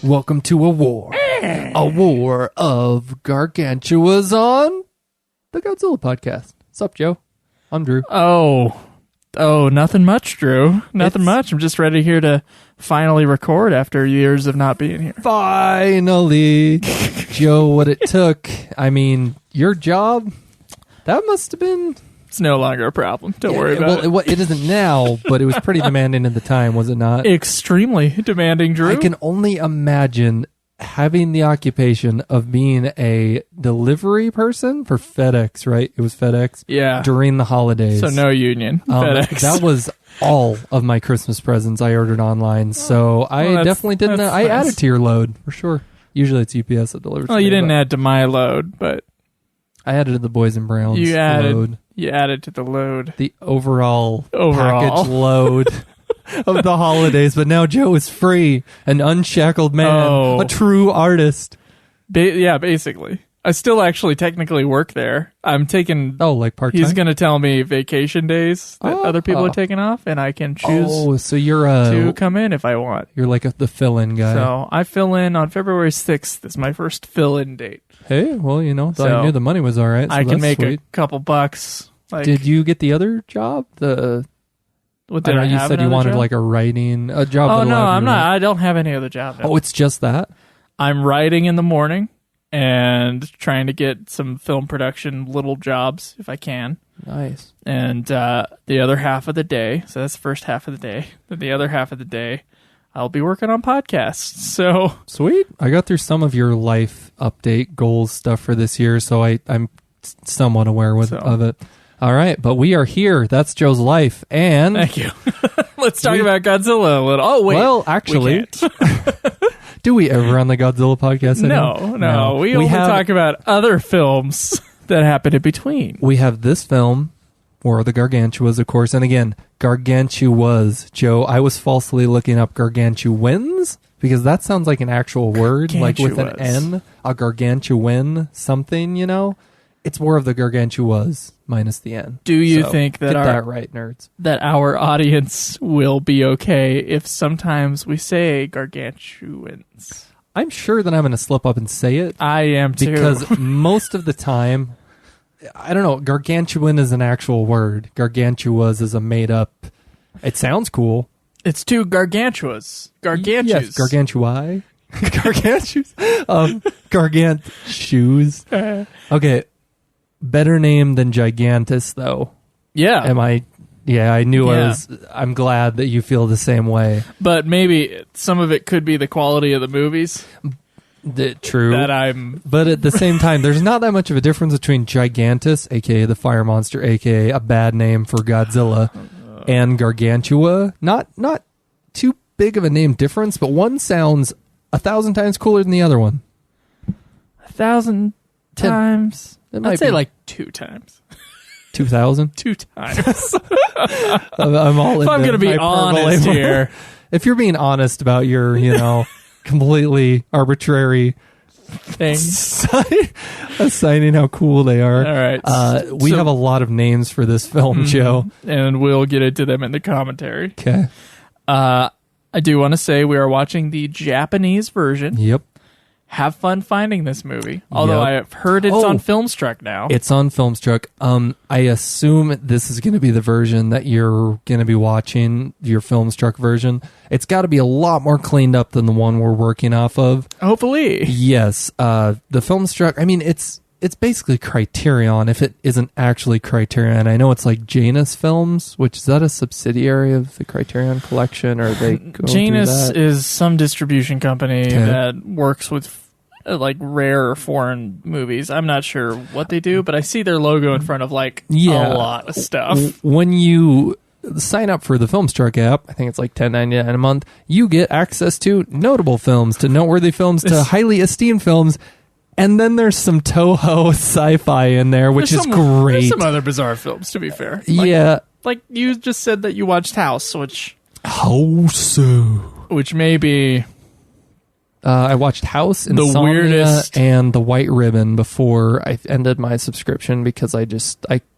Welcome to a war. A war of Gargantuas on the Godzilla podcast. Sup, Joe? I'm Drew. Oh, nothing much, Drew. Nothing much. I'm just ready here to finally record after years of not being here. Finally. Joe, what it took. I mean, your job, that must have been... It's no longer a problem. Don't worry about it. Well, it isn't now, but it was pretty demanding at the time, was it not? Extremely demanding, Drew. I can only imagine having the occupation of being a delivery person for FedEx, right? It was FedEx? Yeah. During the holidays. So no union. FedEx. That was all of my Christmas presents I ordered online, so I definitely didn't. I added to your load, for sure. Usually it's UPS that delivers. Well, you didn't add to my load, but... I added to the Boys and Browns load. You added to the load. The overall package load of the holidays. But now Joe is free, an unshackled man, a true artist. Yeah, basically. I still actually technically work there. I'm taking... like part-time? He's going to tell me vacation days that other people are taking off, and I can choose so you're to come in if I want. You're like the fill-in guy. So I fill in on February 6th. Is my first fill-in date. Hey, well, I knew the money was all right. So I can make sweet. a couple bucks. Did you get the other job? What did I have? You said you wanted like a job. Oh, no, I'm not. I don't have any other job. No. Oh, it's just that? I'm writing in the morning and trying to get some film production little jobs if I can. Nice. And the other half of the day, so that's the first half of the day, then the other half of the day, I'll be working on podcasts. So sweet. I got through some of your life update goals stuff for this year, so I'm somewhat aware of it. All right, but we are here. That's Joe's life, and thank you. Let's talk about Godzilla a little. Oh wait, well, actually, do we ever on the Godzilla podcast? No. We only talk about other films that happen in between. We have this film. Or the Gargantuas, of course. And again, Gargantuas. Joe, I was falsely looking up Gargantuans because that sounds like an actual word, like with an N. A Gargantuan something, It's more of the Gargantuas minus the N. Do you think that get that right, nerds? That our audience will be okay if sometimes we say Gargantuans? I'm sure that I'm going to slip up and say it. I am too. Because most of the time... I don't know. Gargantuan is an actual word. Gargantuas is a made-up... It sounds cool. It's two Gargantuas. Gargantues. Yes, Gargantui. Gargantues. Gargantues. Okay. Better name than Gigantus, though. Yeah. I knew I'm glad that you feel the same way. But maybe some of it could be the quality of the movies. True. But at the same time, there's not that much of a difference between Gigantus, a.k.a. the fire monster, a.k.a. a bad name for Godzilla, and Gargantua. Not too big of a name difference, but one sounds 1,000 times cooler than the other one. 1,000 times? I'd say like 2 times. 2,000? 2 times. I'm all in. If I'm going to be honest here. If you're being honest about your, completely arbitrary things, assigning how cool they are. All right. We have a lot of names for this film, Joe. And we'll get into them in the commentary. Okay. I do want to say we are watching the Japanese version. Yep. Have fun finding this movie. Although I have heard it's on Filmstruck now. It's on Filmstruck. I assume this is going to be the version that you're going to be watching, your Filmstruck version. It's got to be a lot more cleaned up than the one we're working off of. Hopefully. Yes. The Filmstruck, it's basically Criterion, if it isn't actually Criterion. I know it's like Janus Films, which is that a subsidiary of the Criterion Collection, or they go Janus is some distribution company that works with like rare foreign movies. I'm not sure what they do, but I see their logo in front of a lot of stuff. When you sign up for the Filmstruck app, I think it's like $10.99 a month, you get access to notable films, to noteworthy films, to highly esteemed films. And then there's some Toho sci-fi in there, which is great. There's some other bizarre films, to be fair. Like you just said that you watched House, which may be... I watched House, Insomnia, the weirdest, and The White Ribbon before I ended my subscription because I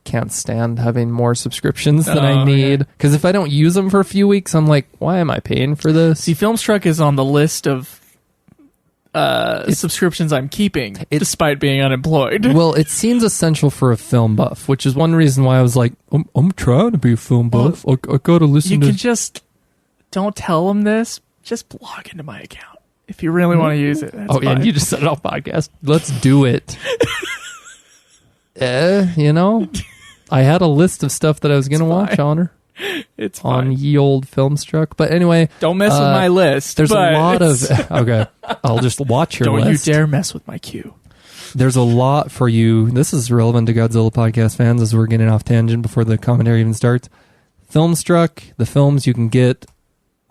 can't stand having more subscriptions than I need. Because if I don't use them for a few weeks, I'm like, why am I paying for this? See, Filmstruck is on the list of subscriptions I'm keeping, despite being unemployed. Well, it seems essential for a film buff, which is one reason why I was like, I'm trying to be a film buff. I got to listen you to... can just... Don't tell them this. Just log into my account. If you really want to use it, that's fine. Yeah, and you just said it on podcast. Let's do it. You know, I had a list of stuff that I was going to watch on her. It's fine. On ye old Filmstruck. But anyway... Don't mess with my list. There's a lot of... Okay, I'll just watch your list. Don't you dare mess with my queue. There's a lot for you. This is relevant to Godzilla podcast fans as we're getting off tangent before the commentary even starts. Filmstruck, the films you can get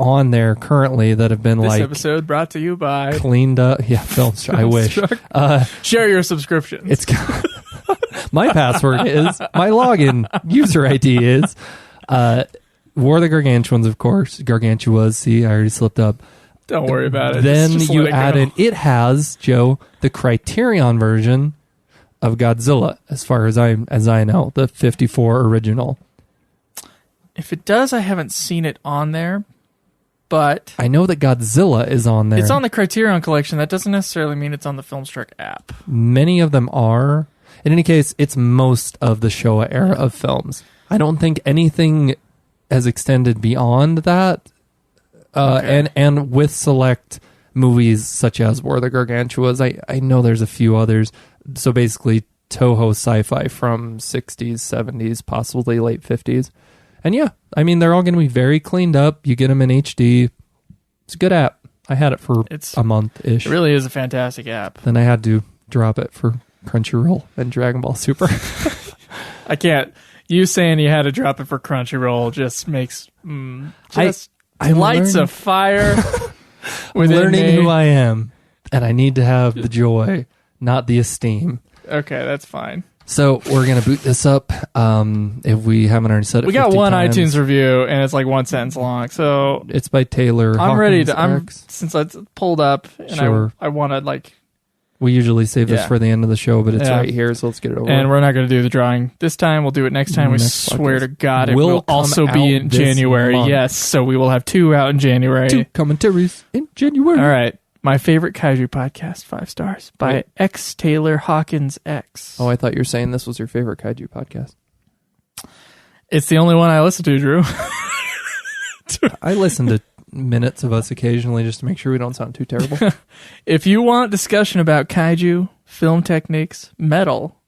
on there currently that have been this episode brought to you by cleaned up. Yeah, Filmstruck. I wish. Share your subscription. It's my password is my login user ID is War of the Gargantuans, of course. Gargantuas. See, I already slipped up. Don't worry about it. Then you add in. It has, Joe, the Criterion version of Godzilla, as far as I know, the 54 original. If it does, I haven't seen it on there. But I know that Godzilla is on there. It's on the Criterion collection. That doesn't necessarily mean it's on the Filmstruck app. Many of them are. In any case, it's most of the Showa era of films. I don't think anything has extended beyond that. And with select movies such as War of the Gargantuas, I know there's a few others. So basically, Toho sci-fi from 60s, 70s, possibly late 50s. And yeah, I mean, they're all going to be very cleaned up. You get them in HD. It's a good app. I had it for a month-ish. It really is a fantastic app. Then I had to drop it for Crunchyroll and Dragon Ball Super. I can't. You saying you had to drop it for Crunchyroll just makes... lights a fire I'm learning who I am, and I need to have the joy, not the esteem. Okay, that's fine. So we're going to boot this up. If we haven't already said it, we got one times. iTunes review, and it's like one sentence long. So it's by Taylor. I'm ready to. Since it's pulled up, and sure. I want to like. We usually save this for the end of the show, but it's right here, so let's get it over. And we're not going to do the drawing this time. We'll do it next time. We swear to God, it will also be in January. Month. Yes, so we will have 2 out in January. 2 commentaries in January. All right. My favorite kaiju podcast, 5 stars, by X Taylor Hawkins X. Oh, I thought you were saying this was your favorite kaiju podcast. It's the only one I listen to, Drew. I listen to minutes of us occasionally just to make sure we don't sound too terrible. If you want discussion about kaiju, film techniques, metal,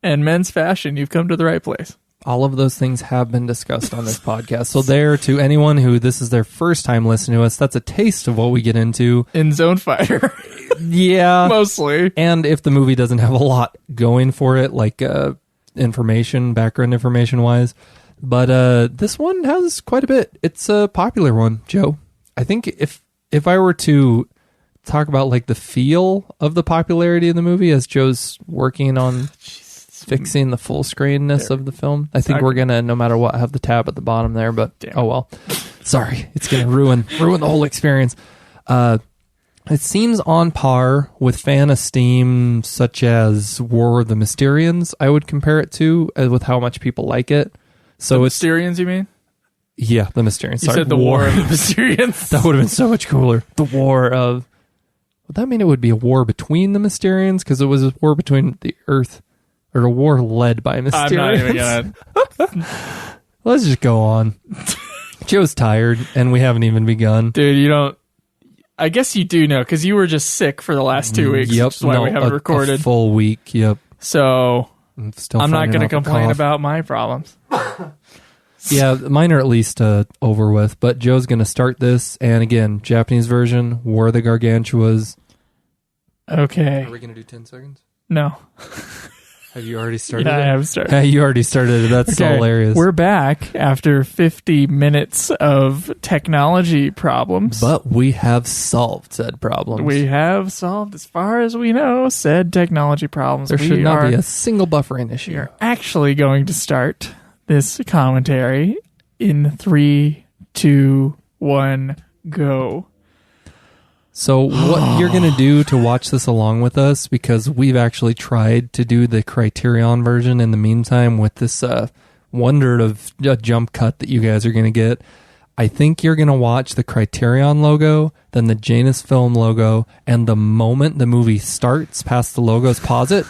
and men's fashion, you've come to the right place. All of those things have been discussed on this podcast. So there, to anyone who this is their first time listening to us, that's a taste of what we get into. In Zone Fighter. Yeah. Mostly. And if the movie doesn't have a lot going for it, like background information-wise. But this one has quite a bit. It's a popular one, Joe. I think if I were to talk about like the feel of the popularity of the movie as Joe's working on... fixing the full screenness of the film. I think we're gonna, no matter what, have the tab at the bottom there. But oh well, sorry, it's gonna ruin the whole experience. It seems on par with fan esteem, such as War of the Mysterians. I would compare it to with how much people like it. So the it's Mysterians, you mean? Yeah, the Mysterians. You said the War of the Mysterians. That would have been so much cooler. The War of. Would that mean it would be a war between the Mysterians? Because it was a war between the Earth. Or a war led by Mysterians. I'm not even gonna... Let's just go on. Joe's tired, and we haven't even begun. Dude, you don't... I guess you do know, because you were just sick for the last 2 weeks, which is why we haven't recorded. A full week, yep. So, I'm not going to complain about my problems. Yeah, mine are at least over with, but Joe's going to start this, and again, Japanese version, War of the Gargantuas. Okay. Are we going to do 10 seconds? No. Have you already started? Yeah, I have started. You already started it. That's hilarious. We're back after 50 minutes of technology problems. But we have solved said problems. We have solved, as far as we know, said technology problems. There should not be a single buffering issue. We are actually going to start this commentary in 3, 2, 1, go. So what you're going to do to watch this along with us, because we've actually tried to do the Criterion version in the meantime with this wonder of a jump cut that you guys are going to get. I think you're going to watch the Criterion logo, then the Janus Film logo, and the moment the movie starts past the logos, pause it,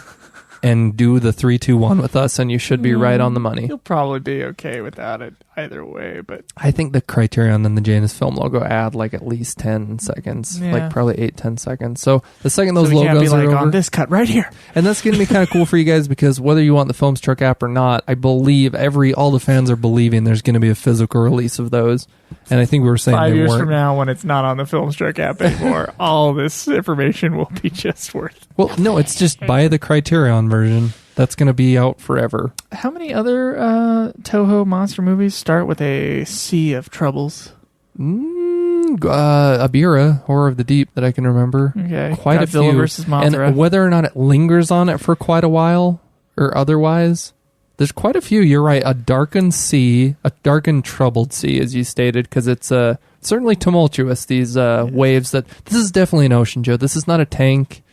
and do the 3, 2, 1 with us, and you should be right on the money. You'll probably be okay without it either way, but I think the Criterion and the Janus Film logo add like at least 10 seconds, like probably 8-10 seconds. So the second those logos are over, on this cut right here, and that's going to be kind of cool for you guys because whether you want the Filmstruck app or not, I believe all the fans are believing there's going to be a physical release of those. And I think we were saying 5 years weren't. From now, when it's not on the Filmstruck app anymore, all this information will be just worth. Well, no, it's just buy the Criterion version. That's going to be out forever. How many other Toho monster movies start with a sea of troubles? Abira, Horror of the Deep, that I can remember. Okay, quite Godzilla a few. versus Mothra. And whether or not it lingers on it for quite a while or otherwise, there's quite a few. You're right. A darkened sea, a darkened troubled sea, as you stated, because it's certainly tumultuous. These waves. This is definitely an ocean, Joe. This is not a tank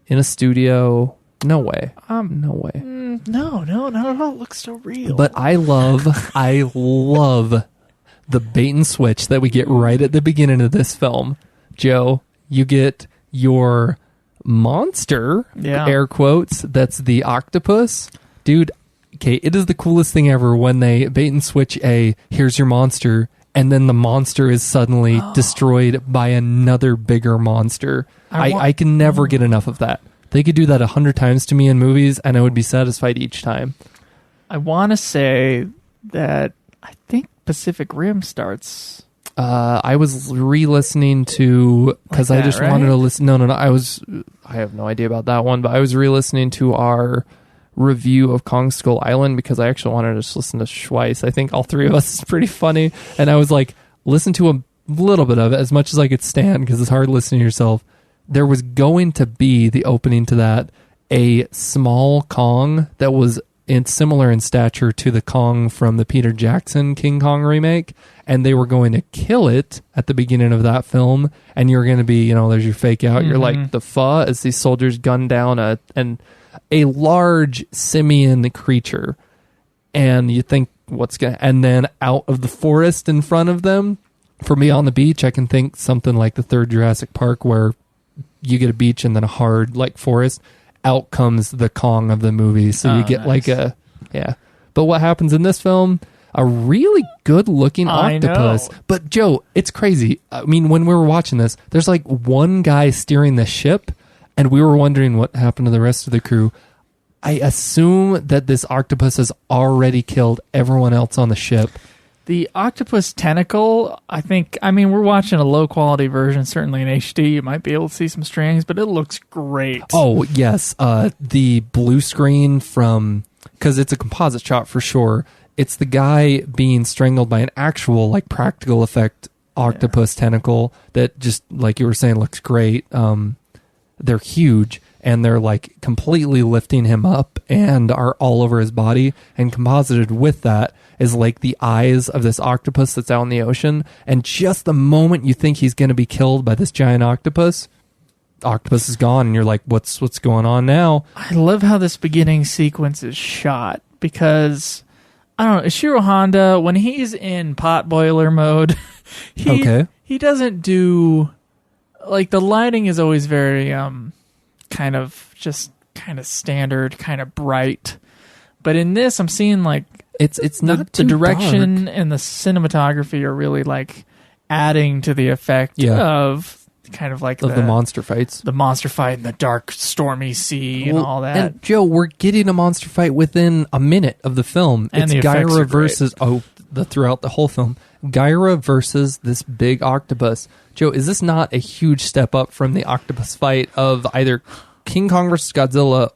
in a studio. No way. No way. No, not at all. It looks so real. But I love the bait and switch that we get right at the beginning of this film. Joe, you get your monster, air quotes, that's the octopus. Dude, okay, it is the coolest thing ever when they bait and switch here's your monster, and then the monster is suddenly destroyed by another bigger monster. I can never get enough of that. They could do that 100 times to me in movies, and I would be satisfied each time. I want to say that I think Pacific Rim starts. I was re-listening to because I just wanted to listen. No. I have no idea about that one, but I was re-listening to our review of Kong Skull Island because I actually wanted to just listen to Schweiss. I think all three of us is pretty funny, and I was like, listen to a little bit of it as much as I could stand because it's hard listening to yourself. There was going to be the opening to that a small Kong that was similar in stature to the Kong from the Peter Jackson King Kong remake, and they were going to kill it at the beginning of that film, and you're going to be, there's your fake out. You're like the pho as these soldiers gun down a large simian creature, and you think and then out of the forest in front of them, for me on the beach, I can think something like the third Jurassic Park where you get a beach and then a hard forest. Out comes the Kong of the movie, so you get nice. But what happens in this film? A really good looking octopus. But Joe, it's crazy. I mean, when we were watching this, there's like one guy steering the ship, and we were wondering what happened to the rest of the crew. I assume that this octopus has already killed everyone else on the ship. The Octopus Tentacle, we're watching a low-quality version, certainly in HD. You might be able to see some strings, but it looks great. Oh, yes. The blue screen because it's a composite shot for sure. It's the guy being strangled by an actual, practical effect octopus tentacle that just, like you were saying, looks great. They're huge, and they're, completely lifting him up and are all over his body, and composited with that is the eyes of this octopus that's out in the ocean, and just the moment you think he's going to be killed by this giant octopus is gone, and you're like, what's going on now? I love how this beginning sequence is shot, because, I don't know, Ishiro Honda, when he's in potboiler mode, he doesn't do, the lighting is always very, kind of standard, kind of bright, but in this, I'm seeing, it's not the direction dark. And the cinematography are really adding to the effect of kind of the monster fights, the monster fight in the dark, stormy sea and all that. And Joe, we're getting a monster fight within a minute of the film. And it's Gyra versus throughout the whole film, Gyra versus this big octopus. Joe, is this not a huge step up from the octopus fight of either King Kong versus Godzilla?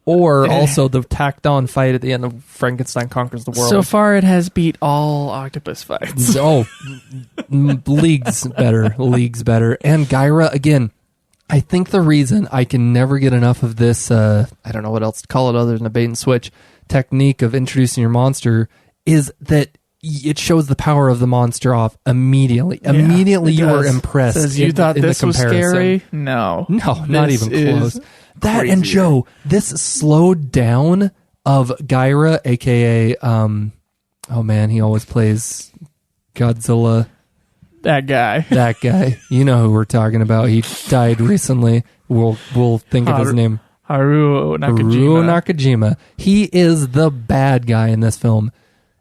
Or also the tacked-on fight at the end of Frankenstein Conquers the World. So far, it has beat all octopus fights. Leagues better. And Gyra, again, I think the reason I can never get enough of this, I don't know what else to call it other than a bait-and-switch technique of introducing your monster, is that it shows the power of the monster off immediately. Yeah, immediately you were impressed. Says you thought this was scary? No, not even close. That crazier. And Joe, this slowed down of Gyra, aka he always plays Godzilla. That guy. That guy. You know who we're talking about. He died recently. We'll think of his name. Haruo Nakajima. He is the bad guy in this film.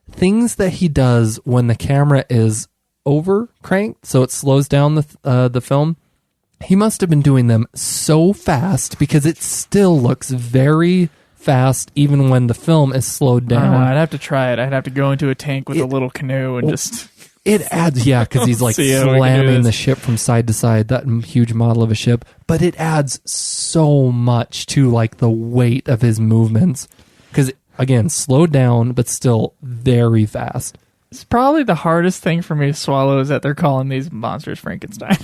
Things that he does when the camera is over cranked, so it slows down the film. He must have been doing them so fast because it still looks very fast even when the film is slowed down. I'd have to try it. I'd have to go into a tank with a little canoe and just... It adds, because he's like slamming the ship from side to side, that huge model of a ship. But it adds so much to like the weight of his movements. Because, again, slowed down, but still very fast. It's probably the hardest thing for me to swallow is that they're calling these monsters Frankenstein.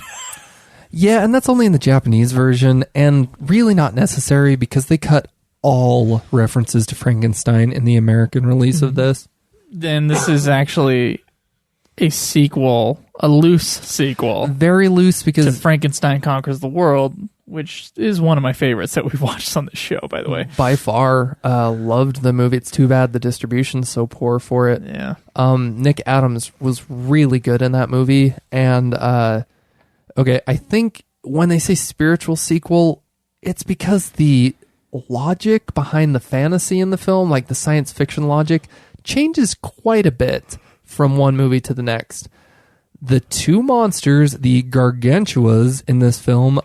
Yeah, and that's only in the Japanese version, and really not necessary because they cut all references to Frankenstein in the American release of this. Then this is actually a sequel, a loose sequel. Very loose because... to Frankenstein Conquers the World, which is one of my favorites that we've watched on the show, by the way. By far, loved the movie. It's too bad the distribution's so poor for it. Yeah. Nick Adams was really good in that movie, and okay, I think when they say spiritual sequel, it's because the logic behind the fantasy in the film, like the science fiction logic, changes quite a bit from one movie to the next. The two monsters, the Gargantuas in this film,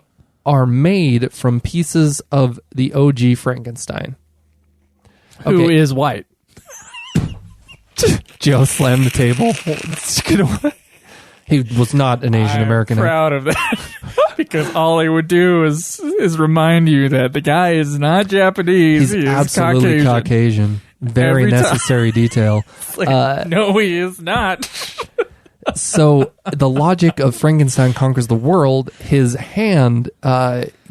are made from pieces of the OG Frankenstein. Who is white. Joe slammed the table. He was not an Asian American. I'm proud of that. Because all he would do is remind you that the guy is not Japanese. He's absolutely Caucasian. Very necessary detail. No, he is not. So the logic of Frankenstein Conquers the World, his hand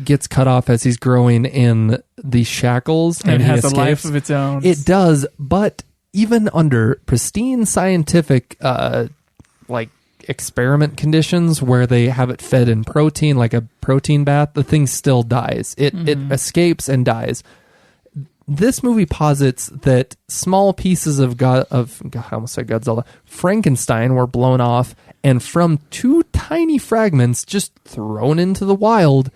gets cut off as he's growing in the shackles. And it has a life of its own. It does, but even under pristine scientific experiment conditions where they have it fed in protein, like a protein bath, the thing still dies. It escapes and dies. This movie posits that small pieces of I almost said Godzilla, Frankenstein were blown off, and from two tiny fragments just thrown into the wild,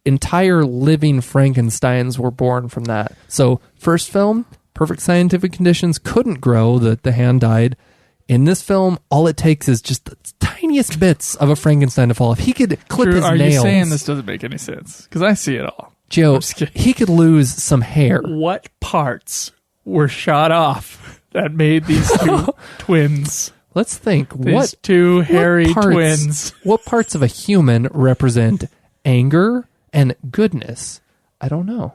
entire living Frankensteins were born from that. So first film, perfect scientific conditions, couldn't grow, the hand died. In this film, all it takes is just the tiniest bits of a Frankenstein to fall off. He could clip his nails. Are you saying this doesn't make any sense? Because I see it all. Joe, he could lose some hair. What parts were shot off that made these two twins? Let's think. These two hairy twins. What parts of a human represent anger and goodness? I don't know.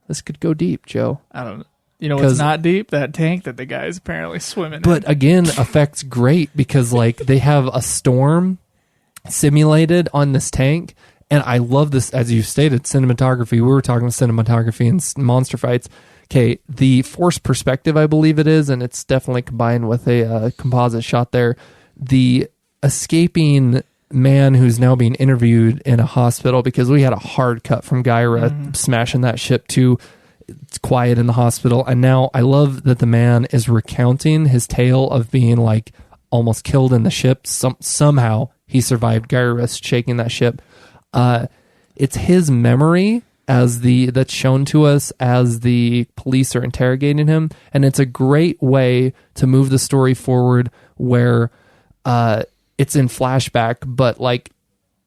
This could go deep, Joe. I don't know. You know what's not deep? That tank that the guy's apparently swimming in. But again, effects great because they have a storm simulated on this tank. And I love this, as you stated, cinematography. We were talking about cinematography and monster fights. Okay, the forced perspective, I believe it is, and it's definitely combined with a composite shot there. The escaping man who's now being interviewed in a hospital, because we had a hard cut from Gyra smashing that ship too. It's quiet in the hospital. And now I love that the man is recounting his tale of being like almost killed in the ship. Somehow he survived Gyra shaking that ship. It's his memory that's shown to us as the police are interrogating him, and it's a great way to move the story forward where it's in flashback, but like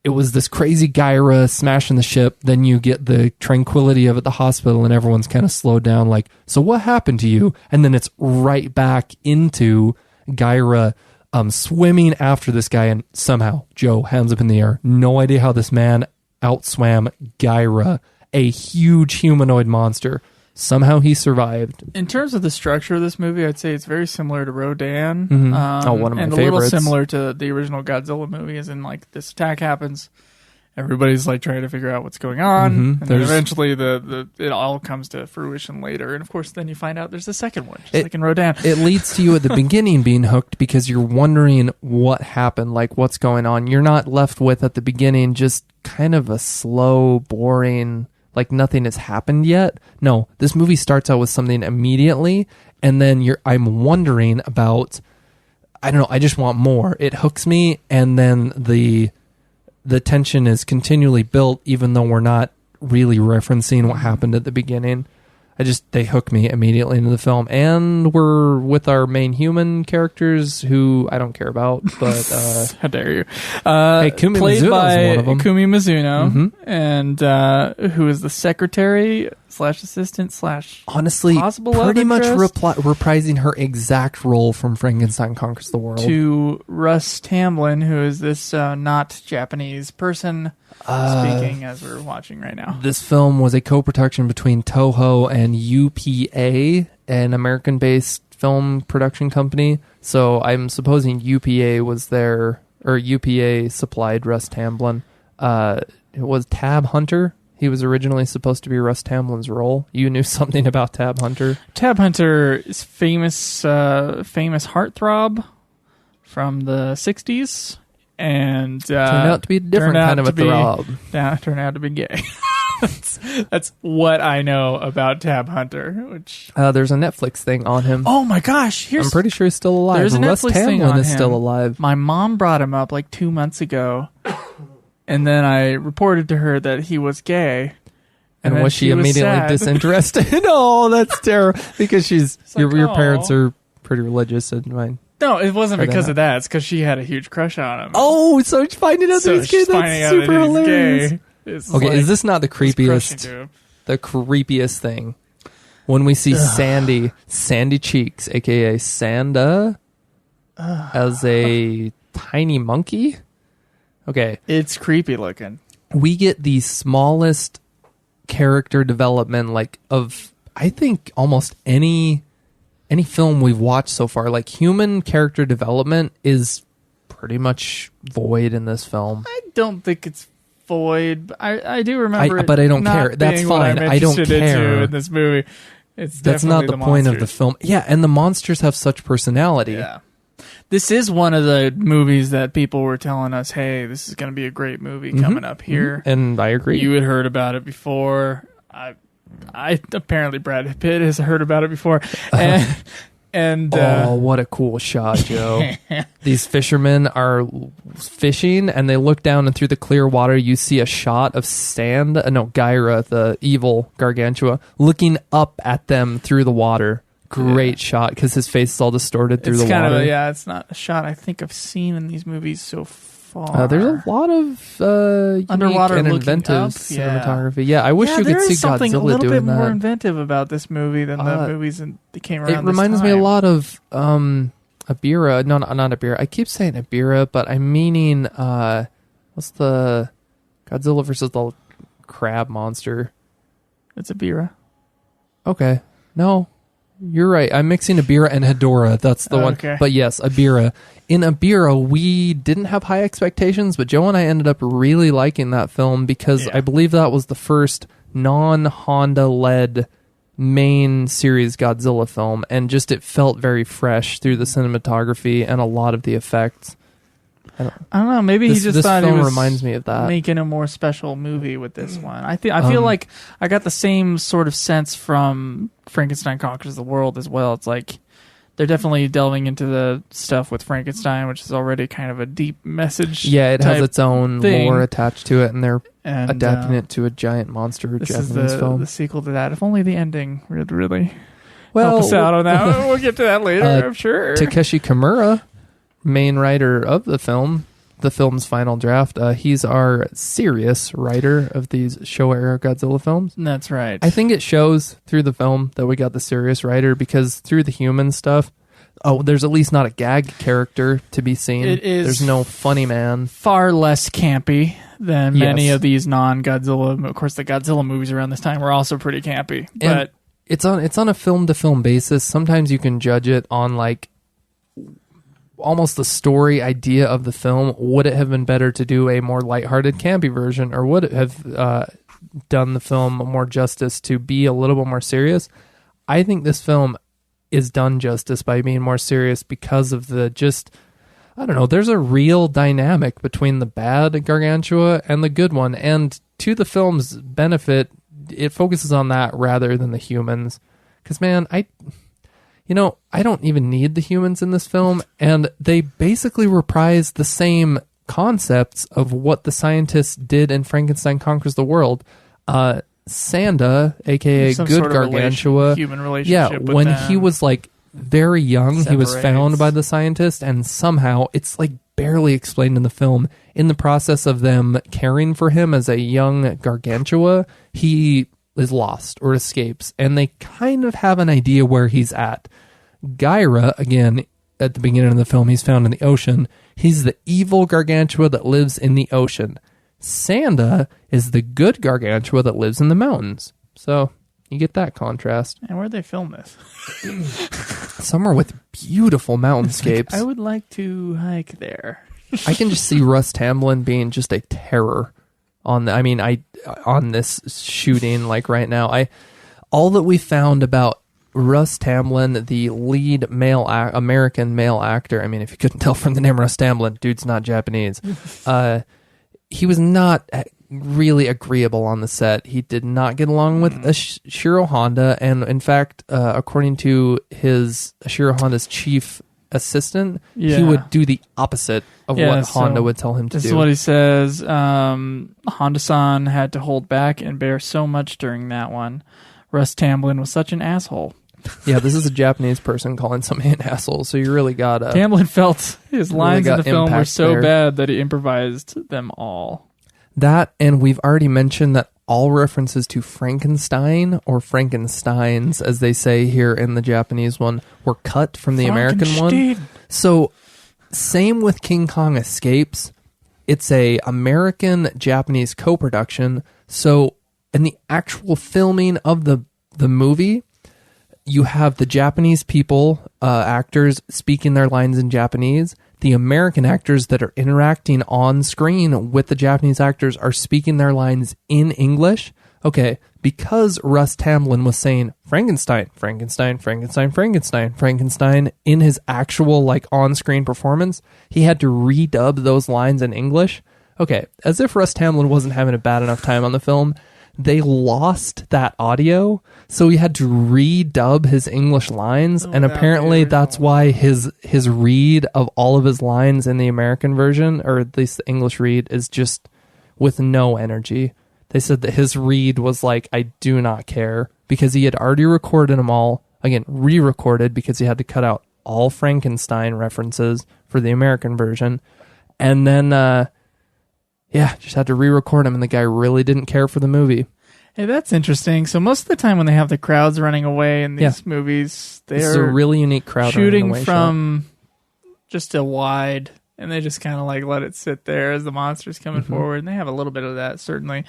it was this crazy Gyra smashing the ship, then you get the tranquility of it at the hospital and everyone's kind of slowed down, like, so what happened to you? And then it's right back into Gyra swimming after this guy, and somehow Joe, hands up in the air, no idea how this man outswam Gyra, a huge humanoid monster. Somehow he survived. In terms of the structure of this movie, I'd say it's very similar to Rodan. Mm-hmm. One of my and favorites. A little similar to the original Godzilla movie, as in like this attack happens, everybody's like trying to figure out what's going on, and then eventually it all comes to fruition later, and of course then you find out there's a second one, just like in Rodan. It leads to you at the beginning being hooked because you're wondering what happened, like what's going on. You're not left with at the beginning just kind of a slow, boring, like nothing has happened yet. No, this movie starts out with something immediately, and then I'm wondering about I don't know, I just want more. It hooks me, and then the tension is continually built, even though we're not really referencing what happened at the beginning. They hook me immediately into the film, and we're with our main human characters who I don't care about, but how dare you? Hey, Kumi played Mizuno's by one of them. Kumi Mizuno, and who is the secretary / assistant / honestly possible pretty love much interest reprising her exact role from Frankenstein Conquers the World. to Russ Tamblyn, who is this not Japanese person speaking as we're watching right now. This film was a co-production between Toho and UPA, an American-based film production company. So I'm supposing UPA was there, or UPA supplied Russ Tamblyn. It was Tab Hunter. He was originally supposed to be Russ Tamblyn's role. You knew something about Tab Hunter? Tab Hunter is famous heartthrob from the 60s. And turned out to be a different kind of a throb. Turned out to be gay. That's what I know about Tab Hunter. Which there's a Netflix thing on him. Oh my gosh! I'm pretty sure he's still alive. There's a Russ Netflix thing Tamblyn on is him. still alive. My mom brought him up like 2 months ago, and then I reported to her that he was gay. And was she immediately disinterested? Oh, that's terrible. Because your parents are pretty religious, and mine. No, it wasn't because of that. It's because she had a huge crush on him. Oh, so she's finding out that he's gay. That's super hilarious. Gay. Okay, is this not the creepiest? The creepiest thing when we see Sandy Cheeks, aka Sanda, as a tiny monkey. Okay, it's creepy looking. We get the smallest character development, like of I think almost any film we've watched so far. Like human character development is pretty much void in this film. I don't think it's void. I do remember, but I don't care. That's fine. I don't care in this movie. That's not the point of the film. Yeah, and the monsters have such personality. Yeah. This is one of the movies that people were telling us, hey, this is going to be a great movie coming up here. And I agree. You had heard about it before. I apparently Brad Pitt has heard about it before. And oh, what a cool shot, Joe. These fishermen are fishing, and they look down, and through the clear water, you see a shot of Gyra, the evil Gargantua, looking up at them through the water. Great shot, because his face is all distorted through the water. It's not a shot I think I've seen in these movies so far. There's a lot of underwater and inventive cinematography. Yeah, I wish you could see Godzilla doing that. There is something a little bit more inventive about this movie than the movies that came around. It reminds me a lot of Abira. No, not Abira. I keep saying Abira, but I'm meaning what's the Godzilla versus the crab monster? It's Abira. Okay, no. You're right. I'm mixing Abira and Hedorah. That's the one. But yes, Abira. In Abira, we didn't have high expectations, but Joe and I ended up really liking that film because I believe that was the first non-Honda-led main series Godzilla film, and just it felt very fresh through the cinematography and a lot of the effects. I don't know. Maybe he just thought he was reminds me of that. Making a more special movie with this one. I feel like I got the same sort of sense from Frankenstein Conquers the World as well. It's like they're definitely delving into the stuff with Frankenstein, which is already kind of a deep message. Yeah, it has its own thing. lore attached to it, and they're adapting it to a giant monster Japanese film. The sequel to that. If only the ending would really help us out on that. We'll get to that later, I'm sure. Takeshi Kimura, main writer of the film's final draft. He's our serious writer of these Showa-era Godzilla films. That's right. I think it shows through the film that we got the serious writer, because through the human stuff, there's at least not a gag character to be seen. It is. There's no funny man. Far less campy than many of these non-Godzilla. Of course, the Godzilla movies around this time were also pretty campy. But it's on a film-to-film basis. Sometimes you can judge it on like almost the story idea of the film. Would it have been better to do a more lighthearted, campy version, or would it have done the film more justice to be a little bit more serious? I think this film is done justice by being more serious because of there's a real dynamic between the bad Gargantua and the good one, and to the film's benefit, it focuses on that rather than the humans. Because, man, I don't even need the humans in this film. And they basically reprise the same concepts of what the scientists did in Frankenstein Conquers the World. Sanda, aka Some Good sort of Gargantua, human relationship with when them. he was like very young, he was found by the scientist, and somehow it's like barely explained in the film. In the process of them caring for him as a young Gargantua, he is lost or escapes, and they kind of have an idea where he's at. Gyra, again, at the beginning of the film, he's found in the ocean. He's the evil Gargantua that lives in the ocean. Sanda is the good Gargantua that lives in the mountains. So you get that contrast. And where'd they film this? Somewhere with beautiful mountainscapes. I would like to hike there. I can just see Russ Tamblyn being just a terror on this shooting. Like right now, all that we found about Russ Tamblyn, the lead American male actor. I mean, if you couldn't tell from the name Russ Tamblyn, dude's not Japanese. He was not really agreeable on the set. He did not get along with Ishirō Honda, and in fact, according to Ishirō Honda's chief assistant, he would do the opposite of what Honda would tell him to do. This is what he says. Honda-san had to hold back and bear so much during that one. Russ Tamblyn was such an asshole. Yeah, this is a Japanese person calling somebody an asshole, so you really got Tamblyn felt his lines in the film were so there. bad that he improvised them all. That, and we've already mentioned that all references to Frankenstein, or Frankensteins, as they say here in the Japanese one, were cut from the American one. So, same with King Kong Escapes. It's a American-Japanese co-production. So, in the actual filming of the movie, you have the Japanese people, actors, speaking their lines in Japanese. The American actors that are interacting on screen with the Japanese actors are speaking their lines in English. Okay, because Russ Tamblyn was saying Frankenstein, Frankenstein, Frankenstein, Frankenstein, Frankenstein in his actual like on-screen performance, he had to redub those lines in English. Okay, as if Russ Tamblyn wasn't having a bad enough time on the film, they lost that audio, so he had to redub his English lines, and apparently that's why his read of all of his lines in the American version, or at least the English read, is just with no energy. They said that his read was like, I do not care, because he had already recorded them all, again, re-recorded, because he had to cut out all Frankenstein references for the American version, and then just had to re-record him, and the guy really didn't care for the movie. Hey, that's interesting. So most of the time when they have the crowds running away in these movies, they're a really unique crowd shooting from just a wide, and they just kind of like let it sit there as the monster's coming forward, and they have a little bit of that, certainly.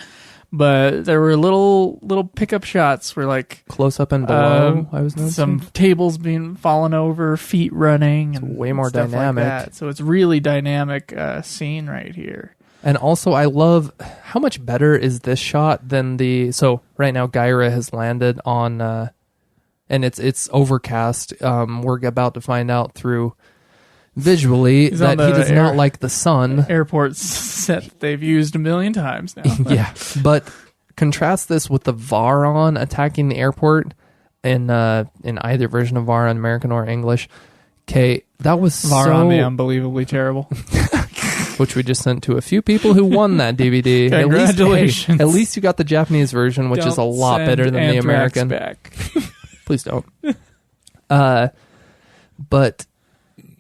But there were little pickup shots where like close up and below. I was noticing some tables being fallen over, feet running, and way more stuff dynamic. Like that. So it's really dynamic scene right here. And also, I love how much better is this shot than so right now Gyra has landed on, and it's overcast. We're about to find out through visually that he does not like the sun. Airport set they've used a million times now. Yeah, but contrast this with the Varon attacking the airport in either version of Varon, American or English. Okay, that was Varon the unbelievably terrible. Which we just sent to a few people who won that DVD. Congratulations. At least you got the Japanese version, which is a lot better than the American. Back. Please don't. But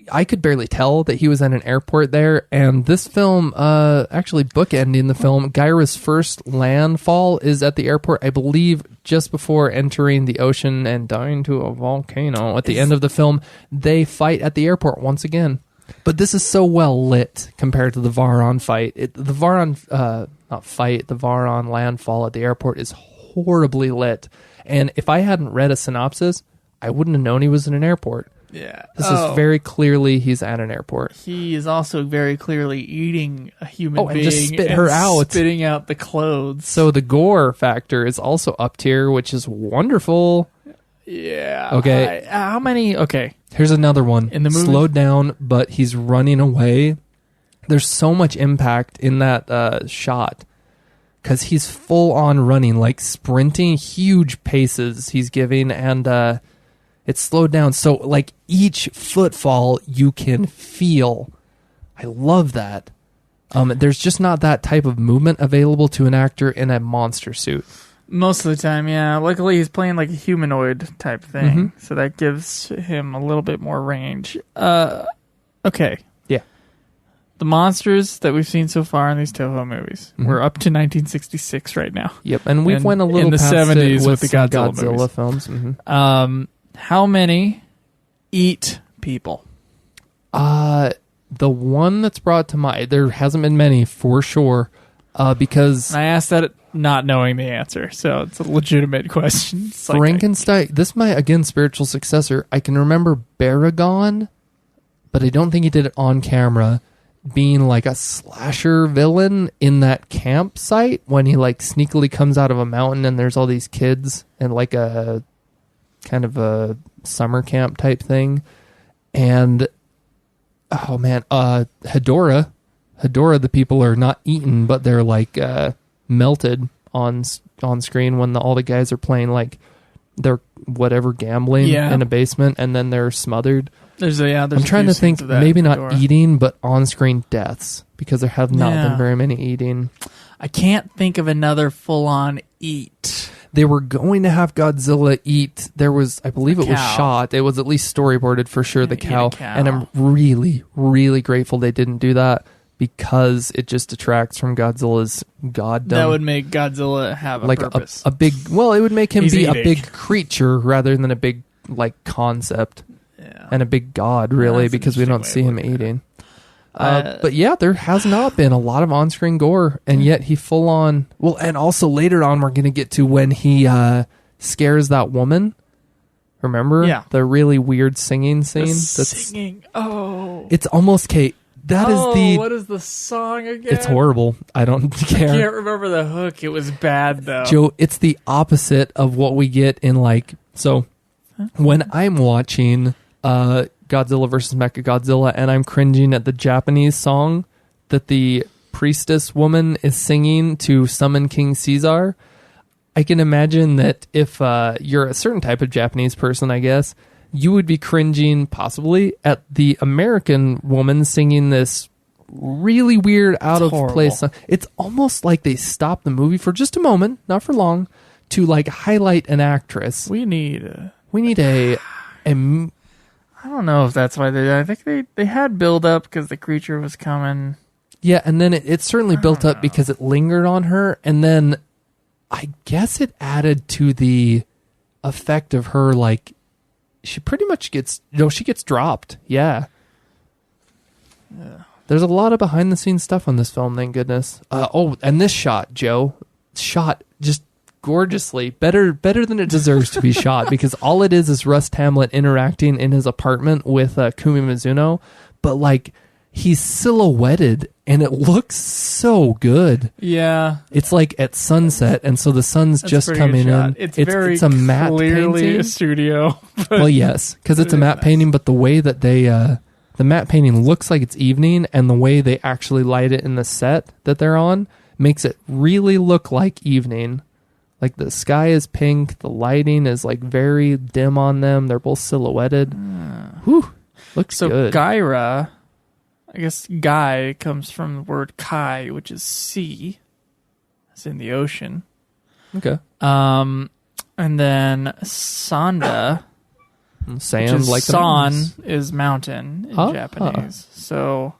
I could barely tell that he was at an airport there, and this film, actually bookending the film, Gyra's first landfall is at the airport, I believe, just before entering the ocean and dying to a volcano. At the end of the film, they fight at the airport once again. But this is so well lit compared to the Varon fight. The Varon landfall at the airport is horribly lit. And if I hadn't read a synopsis, I wouldn't have known he was in an airport. Yeah. This is very clearly he's at an airport. He is also very clearly eating a human being and just spit her out. Spitting out the clothes. So the gore factor is also up tier, which is wonderful. Yeah. Okay. How many? Okay. Here's another one. In the movie? Slowed down, but he's running away. There's so much impact in that shot because he's full on running, like sprinting, huge paces he's giving, and It's slowed down. So, like, each footfall you can feel. I love that. There's just not that type of movement available to an actor in a monster suit. Most of the time, yeah. Luckily, he's playing like a humanoid type thing, so that gives him a little bit more range. Okay. Yeah. The monsters that we've seen so far in these Toho movies, we're up to 1966 right now. Yep, and we've went a little in the past 70s it with the Godzilla films. How many eat people? The one that's brought to mind, there hasn't been many for sure, because I asked that not knowing the answer, so it's a legitimate question. It's Frankenstein, this might, again, spiritual successor. I can remember Baragon, but I don't think he did it on camera, being like a slasher villain in that campsite when he like sneakily comes out of a mountain and there's all these kids and like a kind of a summer camp type thing. And oh man, Hedorah, the people are not eaten, but they're like melted on screen when all the guys are playing like they're whatever gambling in a basement, and then they're smothered. I'm trying to think, maybe not eating, but on-screen deaths, because there have not been very many eating. I can't think of another full-on eat. They were going to have Godzilla eat. There was, I believe it was shot. It was at least storyboarded for sure, the cow. And I'm really, really grateful they didn't do that, because it just detracts from Godzilla's goddom. That would make Godzilla have a purpose. A big, well, it would make him be a big creature rather than a big, like, concept. And a big god, really, because we don't see him eating. But yeah, there has not been a lot of on-screen gore, and yet he full on... Well, and also later on, we're going to get to when he scares that woman. Remember? Yeah. The really weird singing scene? Singing. Oh. It's almost, Kate, that is the... what is the song again? It's horrible. I don't care. I can't remember the hook. It was bad, though. Joe, it's the opposite of what we get in, like... So, when I'm watching... Godzilla versus Mechagodzilla, and I'm cringing at the Japanese song that the priestess woman is singing to summon King Caesar. I can imagine that if you're a certain type of Japanese person, I guess, you would be cringing possibly at the American woman singing this really weird, out of place song. It's almost like they stopped the movie for just a moment, not for long, to like highlight an actress. We need a I don't know if that's why I think they had build up because the creature was coming. Yeah, and then it certainly built up because it lingered on her, and then I guess it added to the effect of her, like, she pretty much gets dropped. Yeah. There's a lot of behind the scenes stuff on this film, thank goodness. And this shot, Joe, shot just gorgeously, better than it deserves to be shot, because all it is Russ Tamblyn interacting in his apartment with Kumi Mizuno, but like he's silhouetted and it looks so good. Yeah, it's like at sunset, and so the sun's just coming in. It's a matte clearly painting. A studio. Well, yes, because it's a matte painting, but the way that they the matte painting looks like it's evening, and the way they actually light it in the set that they're on makes it really look like evening. Like the sky is pink, the lighting is like very dim on them. They're both silhouetted. Whew, looks good. So Gaira, I guess Gai comes from the word Kai, which is sea. It's in the ocean. Okay. And then Sanda, sand, like San is mountain in Japanese. So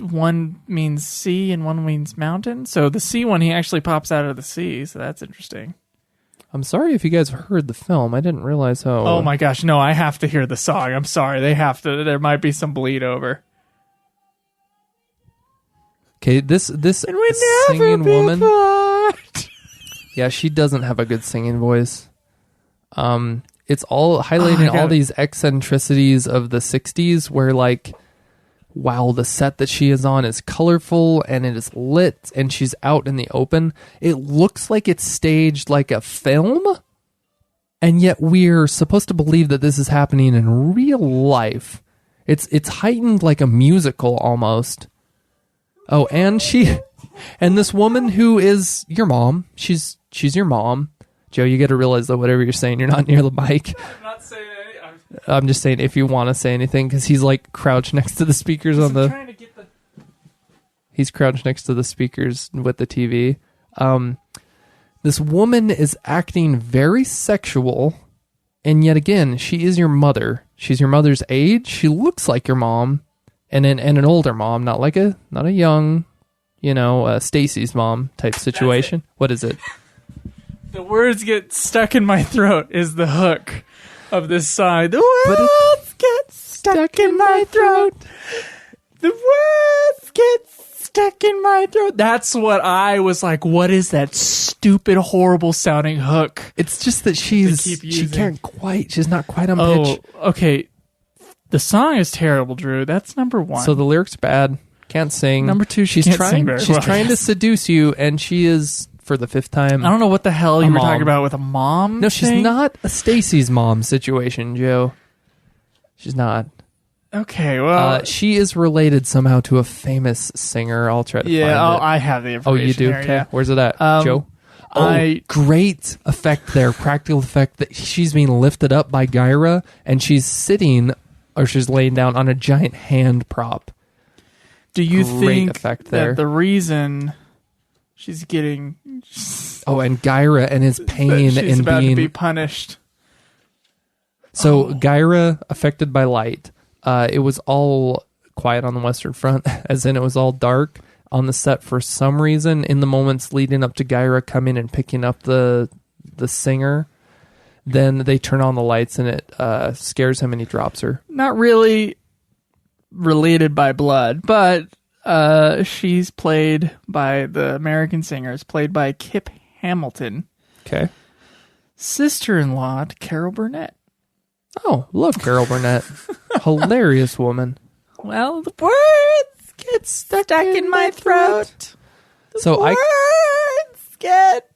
one means sea and one means mountain. So the sea one, he actually pops out of the sea. So that's interesting. I'm sorry if you guys heard the film. I didn't realize how... Oh my gosh, no, I have to hear the song. I'm sorry. They have to. There might be some bleed over. Okay, this singing woman... Yeah, she doesn't have a good singing voice. It's all highlighting all these eccentricities of the 60s where, like... Wow, the set that she is on is colorful and it is lit and she's out in the open. It looks like it's staged like a film, and yet we're supposed to believe that this is happening in real life. It's heightened like a musical almost. Oh, and this woman who is your mom, she's your mom, Joe, you got to realize that whatever you're saying, you're not near the mic. I'm not saying anything. I'm just saying if you want to say anything, because he's like crouched next to the speakers on the... trying to get the... He's crouched next to the speakers with the TV. This woman is acting very sexual, and yet again, she is your mother. She's your mother's age. She looks like your mom, and an older mom, not a young, Stacy's mom type situation. What is it? The words get stuck in my throat is the hook of this song. The words get stuck in my throat. The words get stuck in my throat. That's what I was like, what is that stupid, horrible sounding hook? It's just that she's not quite on pitch. Oh, okay. The song is terrible, Drew. That's number one. So the lyrics bad. Can't sing. Number two, she's trying to seduce you, and she is, for the fifth time, I don't know what the hell you were talking about with a mom. No, she's not a Stacy's mom situation, Joe. She's not. Okay, well... she is related somehow to a famous singer. I'll try to find it. I have the information. Oh, you do? Here, okay. yeah. Where's it at, Joe? Great effect there. Practical effect that she's being lifted up by Gyra, and she's sitting, or she's laying down on a giant hand prop. Do you Great think effect there. that the reason she's getting... Oh, and Gyra and his pain she's and about being... to be punished. So Gyra, affected by light. It was all quiet on the Western Front, as in it was all dark on the set for some reason. In the moments leading up to Gyra coming and picking up the singer, then they turn on the lights and it scares him and he drops her. Not really related by blood, but she's played by the American singers, played by Kip Hamilton. Okay. Sister-in-law to Carol Burnett. Oh, love Carol Burnett. Hilarious woman. Well, the words get stuck in my throat. Words get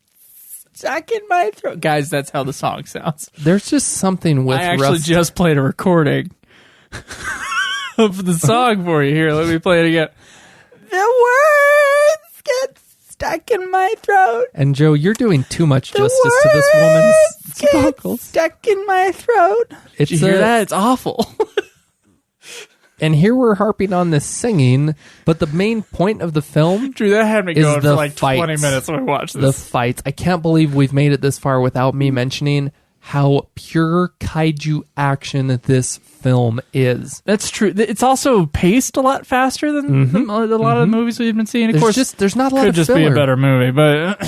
stuck in my throat. Guys, that's how the song sounds. There's just something with I actually just played a recording of the song for you. Here, let me play it again. The words get stuck in my throat. And Joe, you're doing too much justice to this woman's vocals. Stuck in my throat. Did you hear that? It's awful. And here we're harping on this singing, but the main point of the film, Drew, that had me going for like 20 minutes when we watched this. The fights. I can't believe we've made it this far without me mentioning how pure kaiju action this film is. That's true. It's also paced a lot faster than a lot of the movies we've been seeing. Of course, there's not a lot of could just filler. be a better movie, but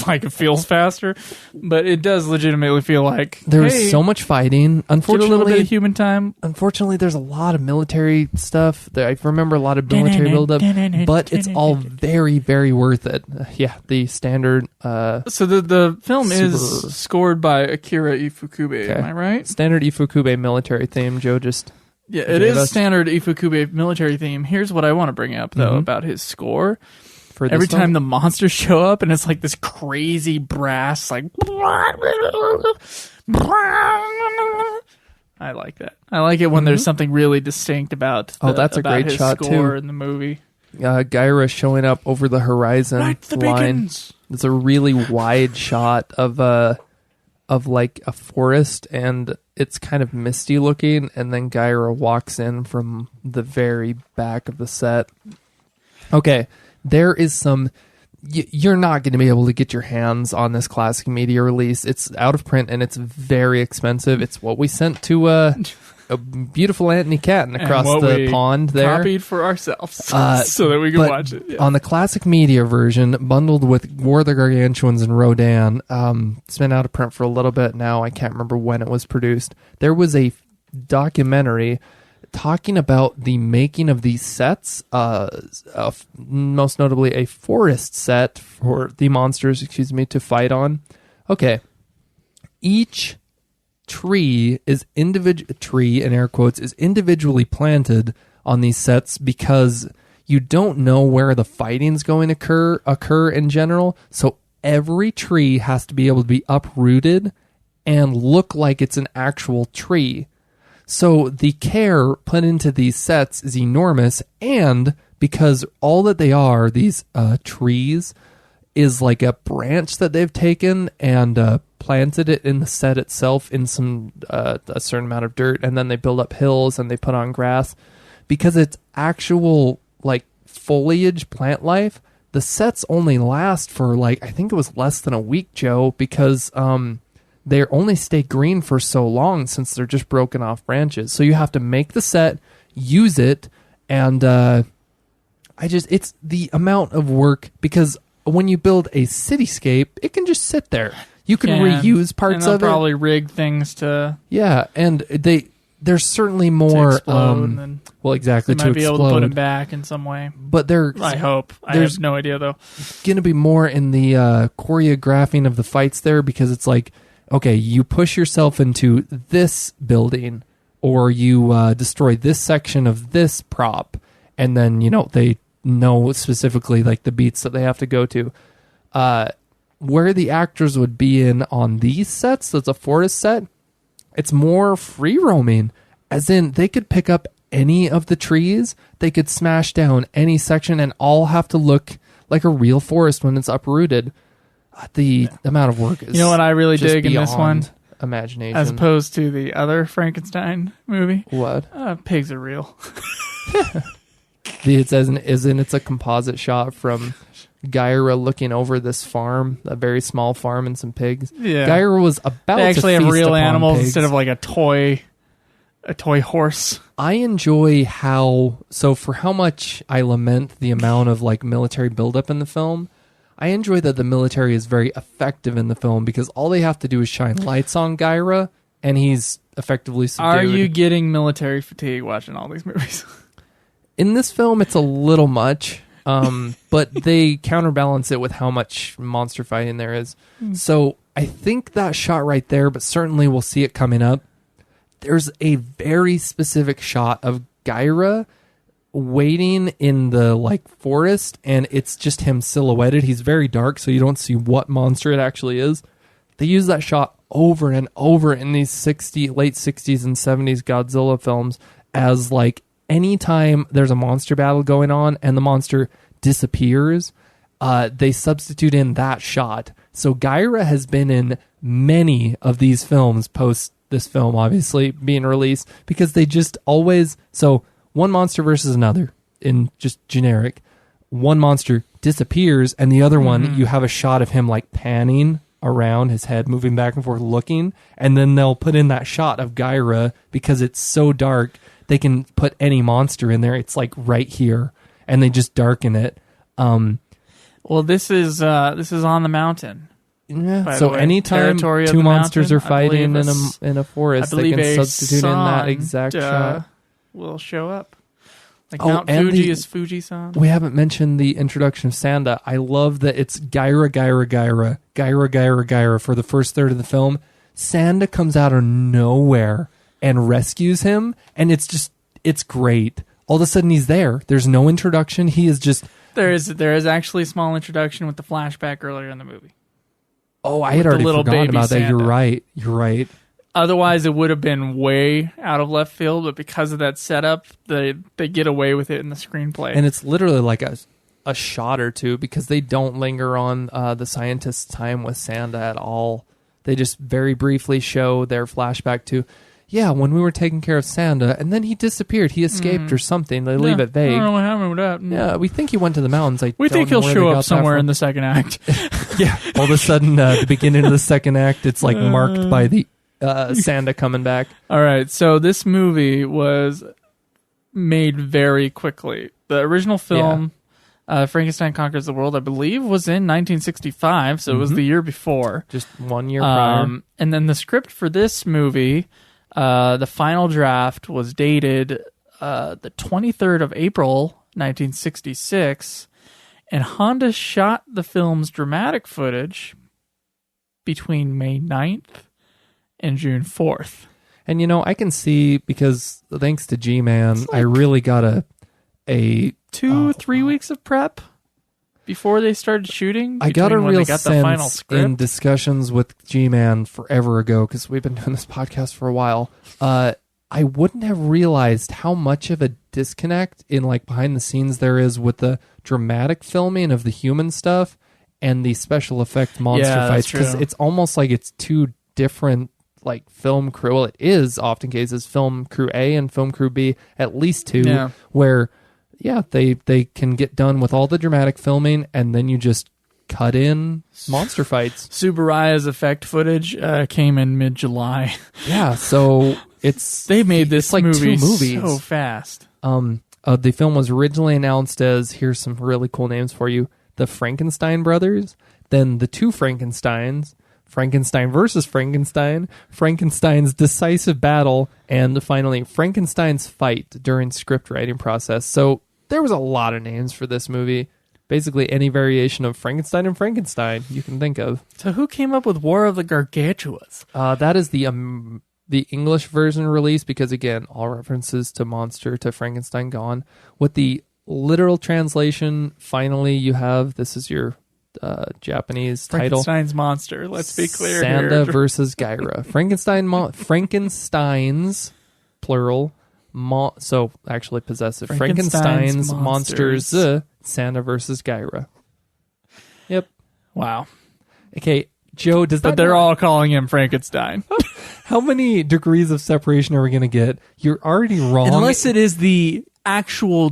like it feels faster. But it does legitimately feel like there's so much fighting. Unfortunately, a little bit of human time. Unfortunately, there's a lot of military stuff. I remember a lot of military buildup, but it's all very, very worth it. Yeah, the standard. So the film is scored by Akira Ifukube. Okay. Am I right? Standard Ifukube military theme, Joe. It is standard Ifukube military theme. Here's what I want to bring up though about his score. For every time the monsters show up and it's like this crazy brass, like I like that. I like it when there's something really distinct about. That's a great his shot score too in the movie. Gyra showing up over the horizon line. It's a really wide shot of like a forest, and it's kind of misty looking, and then Gyra walks in from the very back of the set. Okay, there is some... You're not going to be able to get your hands on this classic media release. It's out of print, and it's very expensive. It's what we sent to a beautiful Anthony Catton across the pond there. Copied for ourselves so that we can watch it. Yeah. On the classic media version, bundled with War of the Gargantuans and Rodan, it's been out of print for a little bit now. I can't remember when it was produced. There was a documentary talking about the making of these sets, most notably a forest set for the monsters, to fight on. Okay. Each tree is in air quotes, is individually planted on these sets because you don't know where the fighting's going to occur in general. So every tree has to be able to be uprooted and look like it's an actual tree. So the care put into these sets is enormous, and because all that they are, these trees, is like a branch that they've taken and planted it in the set itself in some a certain amount of dirt, and then they build up hills and they put on grass. Because it's actual like foliage plant life, the sets only last for like, I think it was less than a week, Joe, because they only stay green for so long since they're just broken off branches. So you have to make the set, use it, and it's the amount of work, because when you build a cityscape, it can just sit there. You can reuse parts of it. Probably rig things to... Yeah, and there's certainly more... To explode, well, exactly, to explode. Might be able to put them back in some way. But I hope. I have no idea, though. Going to be more in the choreographing of the fights there, because it's like, okay, you push yourself into this building, or you destroy this section of this prop, and then, they know specifically like the beats that they have to go to. Where the actors would be in on these sets, that's a forest set, it's more free roaming, as in they could pick up any of the trees, they could smash down any section, and all have to look like a real forest when it's uprooted. The amount of work is... You know what I really dig in this one? Imagination. As opposed to the other Frankenstein movie? What? Pigs are real. It's a composite shot from Gaira looking over this farm, a very small farm, and some pigs. Yeah. Gaira was about they actually to have feast real upon animals pigs. instead of like a toy horse. I enjoy for how much I lament the amount of like military buildup in the film, I enjoy that the military is very effective in the film, because all they have to do is shine lights on Gaira and he's effectively subdued. Are you getting military fatigue watching all these movies? In this film, it's a little much, but they counterbalance it with how much monster fighting there is. So I think that shot right there, but certainly we'll see it coming up. There's a very specific shot of Gaira waiting in the like forest, and it's just him silhouetted. He's very dark, so you don't see what monster it actually is. They use that shot over and over in these late 60s and 70s Godzilla films as like anytime there's a monster battle going on and the monster disappears, they substitute in that shot. So Gaira has been in many of these films post this film obviously being released, because they just always... So one monster versus another in just generic. One monster disappears, and the other one, you have a shot of him like panning around, his head moving back and forth looking, and then they'll put in that shot of Gaira because it's so dark. They can put any monster in there. It's like right here, and they just darken it. Well, this is on the mountain. Yeah. So anytime two monsters are fighting in a forest, they can substitute in that exact shot. Will show up. Like Mount Fuji is Fuji-san. We haven't mentioned the introduction of Sanda. I love that it's Gaira, Gaira, Gaira, Gaira, Gaira, Gaira for the first third of the film. Sanda comes out of nowhere and rescues him, and it's great. All of a sudden he's there. There's no introduction. He is just... There is actually a small introduction with the flashback earlier in the movie. Oh, I had already forgotten about that. Sanda. You're right. Otherwise, it would have been way out of left field, but because of that setup, they get away with it in the screenplay. And it's literally like a shot or two, because they don't linger on the scientist's time with Sanda at all. They just very briefly show their flashback to, when we were taking care of Sanda, and then he disappeared. He escaped or something. They leave it vague. I don't know what happened with that. Yeah, we think he went to the mountains. We think he'll show up somewhere in the second act. Yeah, all of a sudden, the beginning of the second act, it's like marked by the Sanda coming back. All right, so this movie was made very quickly. The original film, Frankenstein Conquers the World, I believe, was in 1965, so it was the year before. Just 1 year prior. And then the script for this movie, the final draft was dated the 23rd of April, 1966, and Honda shot the film's dramatic footage between May 9th and June 4th. And I can see, because thanks to G-Man, I really got a 2-3 weeks of prep before they started shooting. I got a real sense in discussions with G-Man forever ago, because we've been doing this podcast for a while. I wouldn't have realized how much of a disconnect in like behind the scenes there is with the dramatic filming of the human stuff and the special effect monster fights, because it's almost like it's two different like film crew. Well, it is often cases film crew A and film crew B, at least two, where they can get done with all the dramatic filming, and then you just cut in monster fights. Tsuburaya's effect footage came in mid-July. Yeah, so they made this like movie 2 movies so fast. The film was originally announced as, here's some really cool names for you, the Frankenstein brothers, then the two Frankensteins, Frankenstein versus Frankenstein, Frankenstein's decisive battle, and finally Frankenstein's fight during script writing process. So there was a lot of names for this movie. Basically any variation of Frankenstein and Frankenstein you can think of. So who came up with War of the Gargantuas? That is the English version release, because again, all references to monster, to Frankenstein gone. With the literal translation, finally you have, this is your Japanese title. Frankenstein's monster, let's be clear Sanda here. versus Gyra. Frankenstein's, plural, so actually possessive. Frankenstein's monsters, Sanda versus Gyra. Yep. Wow. Okay, Joe, does that... But they're all calling him Frankenstein. How many degrees of separation are we going to get? You're already wrong. Unless it is the actual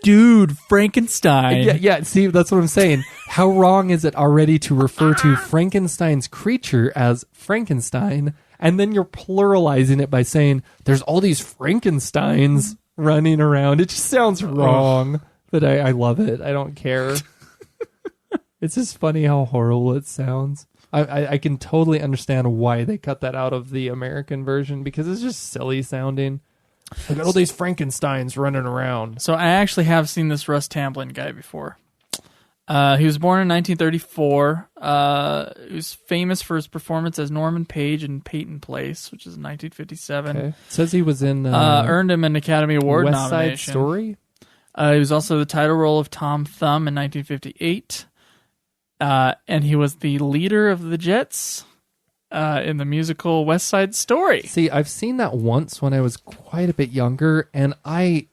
dude Frankenstein. Yeah, see, that's what I'm saying. How wrong is it already to refer to Frankenstein's creature as Frankenstein, and then you're pluralizing it by saying there's all these Frankensteins running around? It just sounds wrong, but I love it. I don't care. It's just funny how horrible it sounds. I can totally understand why they cut that out of the American version, because it's just silly sounding. Look at all these Frankensteins running around. So I actually have seen this Russ Tamblyn guy before. He was born in 1934. He was famous for his performance as Norman Page in Peyton Place, which is in 1957. Okay. It says he was in... earned him an Academy Award West nomination. Side Story? He was also the title role of Tom Thumb in 1958. And he was the leader of the Jets in the musical West Side Story. See, I've seen that once when I was quite a bit younger, and I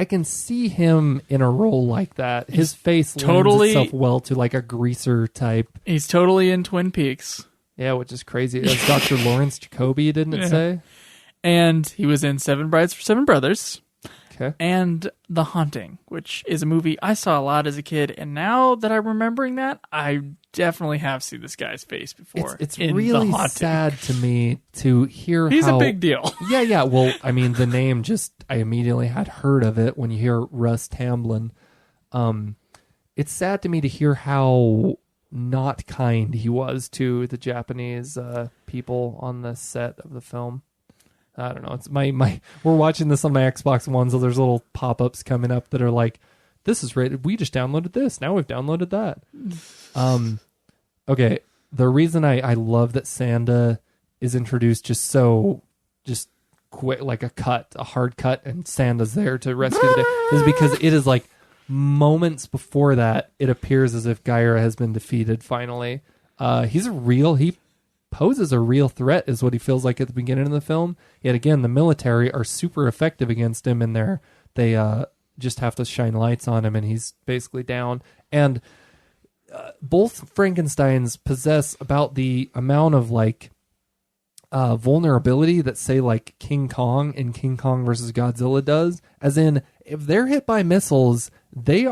can see him in a role like that. His face lends itself well to like a greaser type. He's totally in Twin Peaks. Yeah, which is crazy. That's Dr. Lawrence Jacoby, didn't it say? And he was in Seven Brides for Seven Brothers. Okay. And The Haunting, which is a movie I saw a lot as a kid, and now that I'm remembering that, I definitely have seen this guy's face before. It's really sad to me to hear He's a big deal. Yeah. Well, I mean, the name I immediately had heard of it when you hear Russ Tamblyn. It's sad to me to hear how not kind he was to the Japanese people on the set of the film. I don't know. It's my we're watching this on my Xbox One, so there's little pop-ups coming up that are like, this is rated. We just downloaded this. Now we've downloaded that. Okay. The reason I love that Sanda is introduced just quick, like a hard cut, and Sanda's there to rescue the day, is because it is like moments before that, it appears as if Gyra has been defeated finally. He poses a real threat, is what he feels like at the beginning of the film. Yet again, the military are super effective against him, and they just have to shine lights on him, and he's basically down. And both Frankensteins possess about the amount of like vulnerability that, say, like King Kong in King Kong versus Godzilla does. As in, if they're hit by missiles, they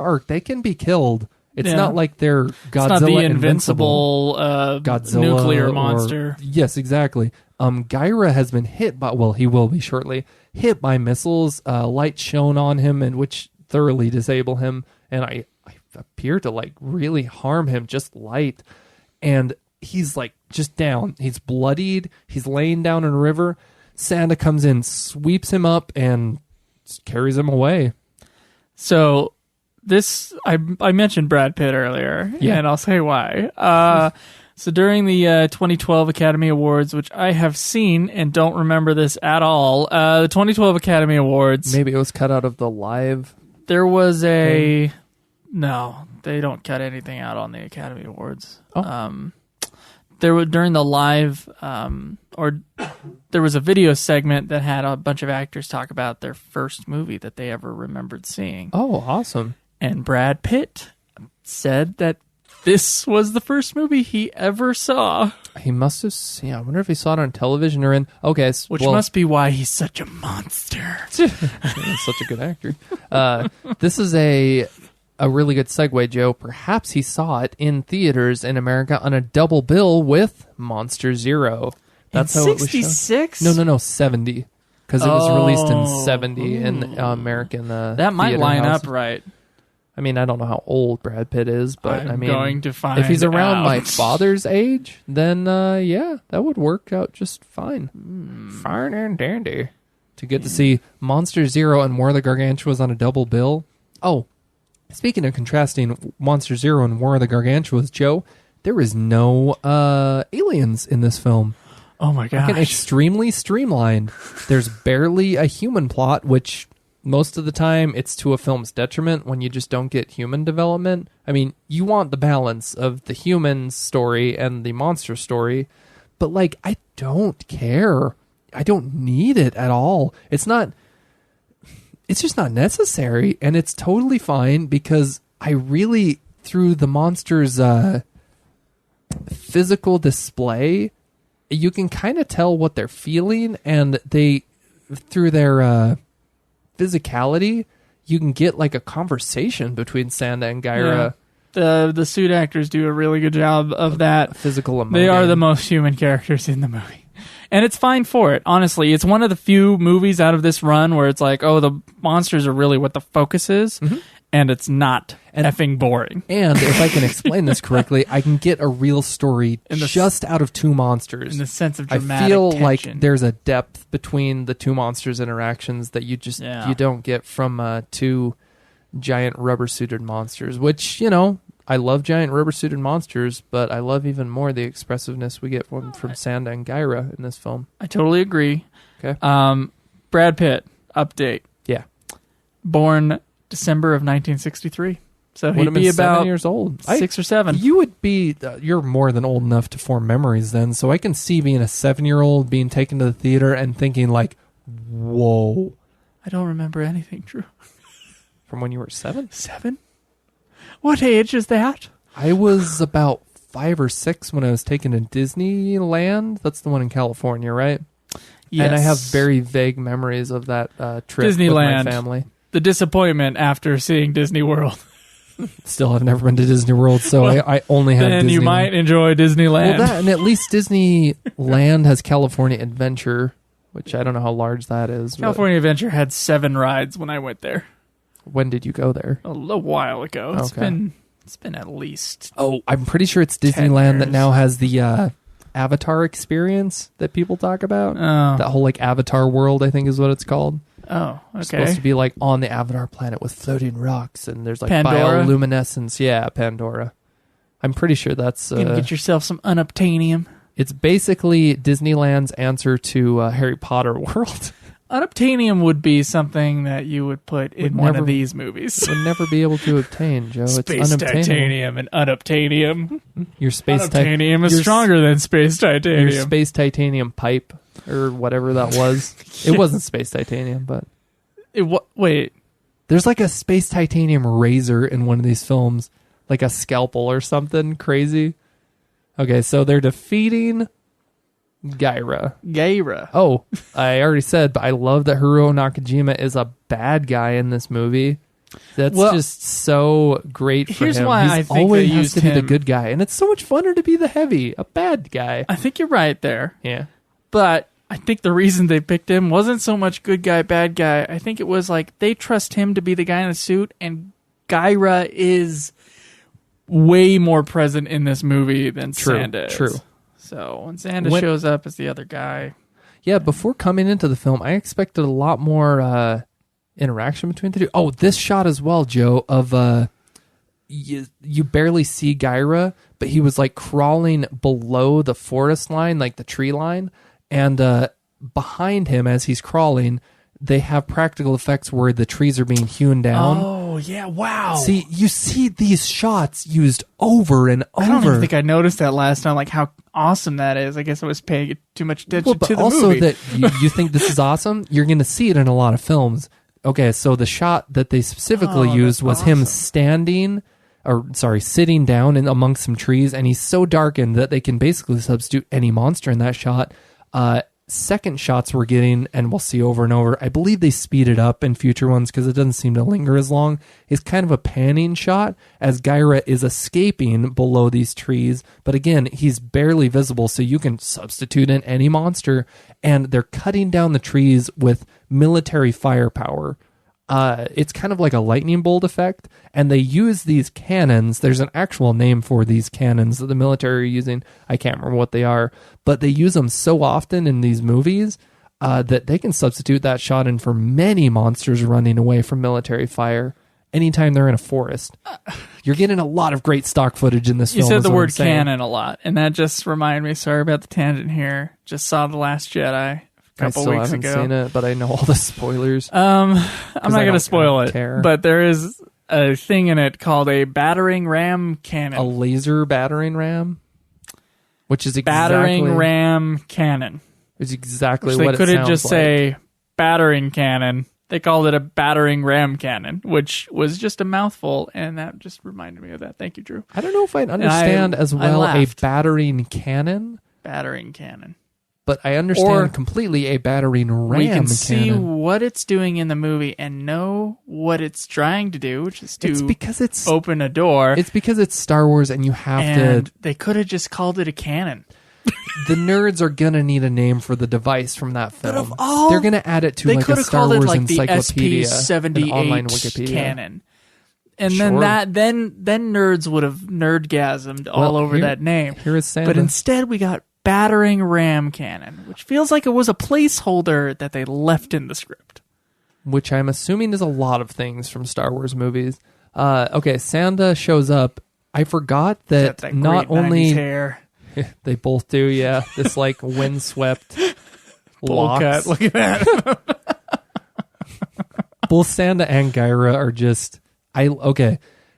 can be killed. It's not like they're Godzilla, it's not the invincible Godzilla nuclear monster. Yes, exactly. Gyra has been hit by, well, he will be shortly, hit by missiles, light shone on him, and which thoroughly disable him, and I appear to like really harm him, just light. And he's like just down. He's bloodied. He's laying down in a river. Sanda comes in, sweeps him up, and carries him away. So... I mentioned Brad Pitt earlier, and I'll say why. So during the 2012 Academy Awards, which I have seen and don't remember this at all, the 2012 Academy Awards... Maybe it was cut out of the live... There was a... No, they don't cut anything out on the Academy Awards. Oh. During the live... or there was a video segment that had a bunch of actors talk about their first movie that they ever remembered seeing. Oh, awesome. And Brad Pitt said that this was the first movie he ever saw. He must have. Yeah, I wonder if he saw it on television or in. Okay, which must be why he's such a monster. He's such a good actor. This is a really good segue, Joe. Perhaps he saw it in theaters in America on a double bill with Monster Zero. That's how 66? it was shown. No, 70. Because it was released in 70 in American that might line houses. up right. I mean, I don't know how old Brad Pitt is, but I'm going to find if he's around out. my father's age, then yeah, that would work out just fine. Fine and dandy. To get to see Monster Zero and War of the Gargantuas on a double bill. Oh, speaking of contrasting Monster Zero and War of the Gargantuas, Joe, there is no aliens in this film. Oh my gosh. Extremely streamlined. There's barely a human plot, which most of the time it's to a film's detriment when you just don't get human development. I mean, you want the balance of the human story and the monster story, but like, I don't care. I don't need it at all. It's just not necessary, and it's totally fine because I really, through the monster's physical display, you can kind of tell what they're feeling, and through their physicality, you can get like a conversation between Sanda and Gaira. Yeah. The suit actors do a really good job of that. Physical emotion. They are the most human characters in the movie. And it's fine for it, honestly. It's one of the few movies out of this run where it's like, oh, the monsters are really what the focus is, and it's not effing boring. And if I can explain this correctly, I can get a real story just out of two monsters. In the sense of dramatic I feel tension. like there's a depth between the two monsters' interactions that you just you don't get from two giant rubber-suited monsters, which, you know, I love giant rubber-suited monsters, but I love even more the expressiveness we get from Sanda and Gaira in this film. I totally agree. Okay. Brad Pitt, update. Yeah. Born December of 1963. So he'd be about 7 years old. 6 or 7. You would be, you're more than old enough to form memories then, so I can see being a 7-year-old being taken to the theater and thinking like, whoa. I don't remember anything, Drew. From when you were 7? 7? What age is that? I was about 5 or 6 when I was taken to Disneyland. That's the one in California, right? Yes. And I have very vague memories of that trip Disneyland. with my family. The disappointment after seeing Disney World. Still have never been to Disney World, so well, I only have then Disneyland. You might enjoy Disneyland. Well, and at least Disneyland has California Adventure, which I don't know how large that is. California Adventure had 7 rides when I went there. When did you go there? A little while ago. It's been at least. Oh, I'm pretty sure it's Disneyland that now has the Avatar experience that people talk about. Oh. That whole like Avatar world, I think is what it's called. Oh, okay. It's supposed to be like on the Avatar planet with floating rocks, and there's like Pandora? bioluminescence. Yeah, Pandora. I'm pretty sure that's. You can get yourself some unobtainium. It's basically Disneyland's answer to Harry Potter world. Unobtainium would be something that you would put in one of these movies. Would never be able to obtain, Joe. Space it's unobtainium. titanium and unobtainium. Your space unobtainium is stronger than space titanium. Your space titanium pipe or whatever that was. It wasn't space titanium, but wait. There's like a space titanium razor in one of these films, like a scalpel or something crazy. Okay, so they're defeating Gaira. Oh, I already said, but I love that Hiroo Nakajima is a bad guy in this movie. That's just so great for here's him. Why He's I think always they has used to be him. the good guy, and it's so much funner to be the heavy, a bad guy. I think you're right there. Yeah. But I think the reason they picked him wasn't so much good guy, bad guy. I think it was like they trust him to be the guy in the suit, and Gaira is way more present in this movie than Sanda is. True. So when Sanda shows up as the other guy. Yeah, before coming into the film, I expected a lot more interaction between the two. Oh, this shot as well, Joe, of you barely see Gaira, but he was like crawling below the forest line, like the tree line, and behind him as he's crawling, they have practical effects where the trees are being hewn down. Oh, yeah, wow. See, you see these shots used over and over. I don't even think I noticed that last time, like how awesome that is. I guess I was paying too much attention to the also movie. that you think this is awesome, you're going to see it in a lot of films. Okay, so the shot that they specifically used was him standing sitting down in amongst some trees, and he's so darkened that they can basically substitute any monster in that shot. Second shots we're getting, and we'll see over and over, I believe they speed it up in future ones because it doesn't seem to linger as long, is kind of a panning shot as Gaira is escaping below these trees. But again, he's barely visible, so you can substitute in any monster, and they're cutting down the trees with military firepower. It's kind of like a lightning bolt effect, and they use these cannons. There's an actual name for these cannons that the military are using. I can't remember what they are, but they use them so often in these movies that they can substitute that shot in for many monsters running away from military fire anytime they're in a forest. You're getting a lot of great stock footage in this film. You said the word cannon a lot, and that just reminded me, sorry about the tangent here, just saw The Last Jedi. I still haven't seen it, but I know all the spoilers. I'm not going to spoil it, but there is a thing in it called a battering ram cannon. A laser battering ram? Which is battering ram cannon. Is exactly what it sounds like. They couldn't just say battering cannon. They called it a battering ram cannon, which was just a mouthful, and that just reminded me of that. Thank you, Drew. I don't know if I'd understand as well a battering cannon. Battering cannon. But I understand completely a battering ram cannon. We can see what it's doing in the movie and know what it's trying to do, which is to open a door. It's because it's Star Wars and you have to... They could have just called it a cannon. The nerds are going to need a name for the device from that film. They're going to add it to like a Star Wars encyclopedia, an online Wikipedia. Cannon. And then nerds would have nerdgasmed all over that name. Here is Santa. But instead we got battering ram cannon, which feels like it was a placeholder that they left in the script. Which I'm assuming is a lot of things from Star Wars movies. Okay, Santa shows up. I forgot that not only... hair. They both do, yeah. This like windswept bowl cut. Look at that. Both Santa and Gaira are just...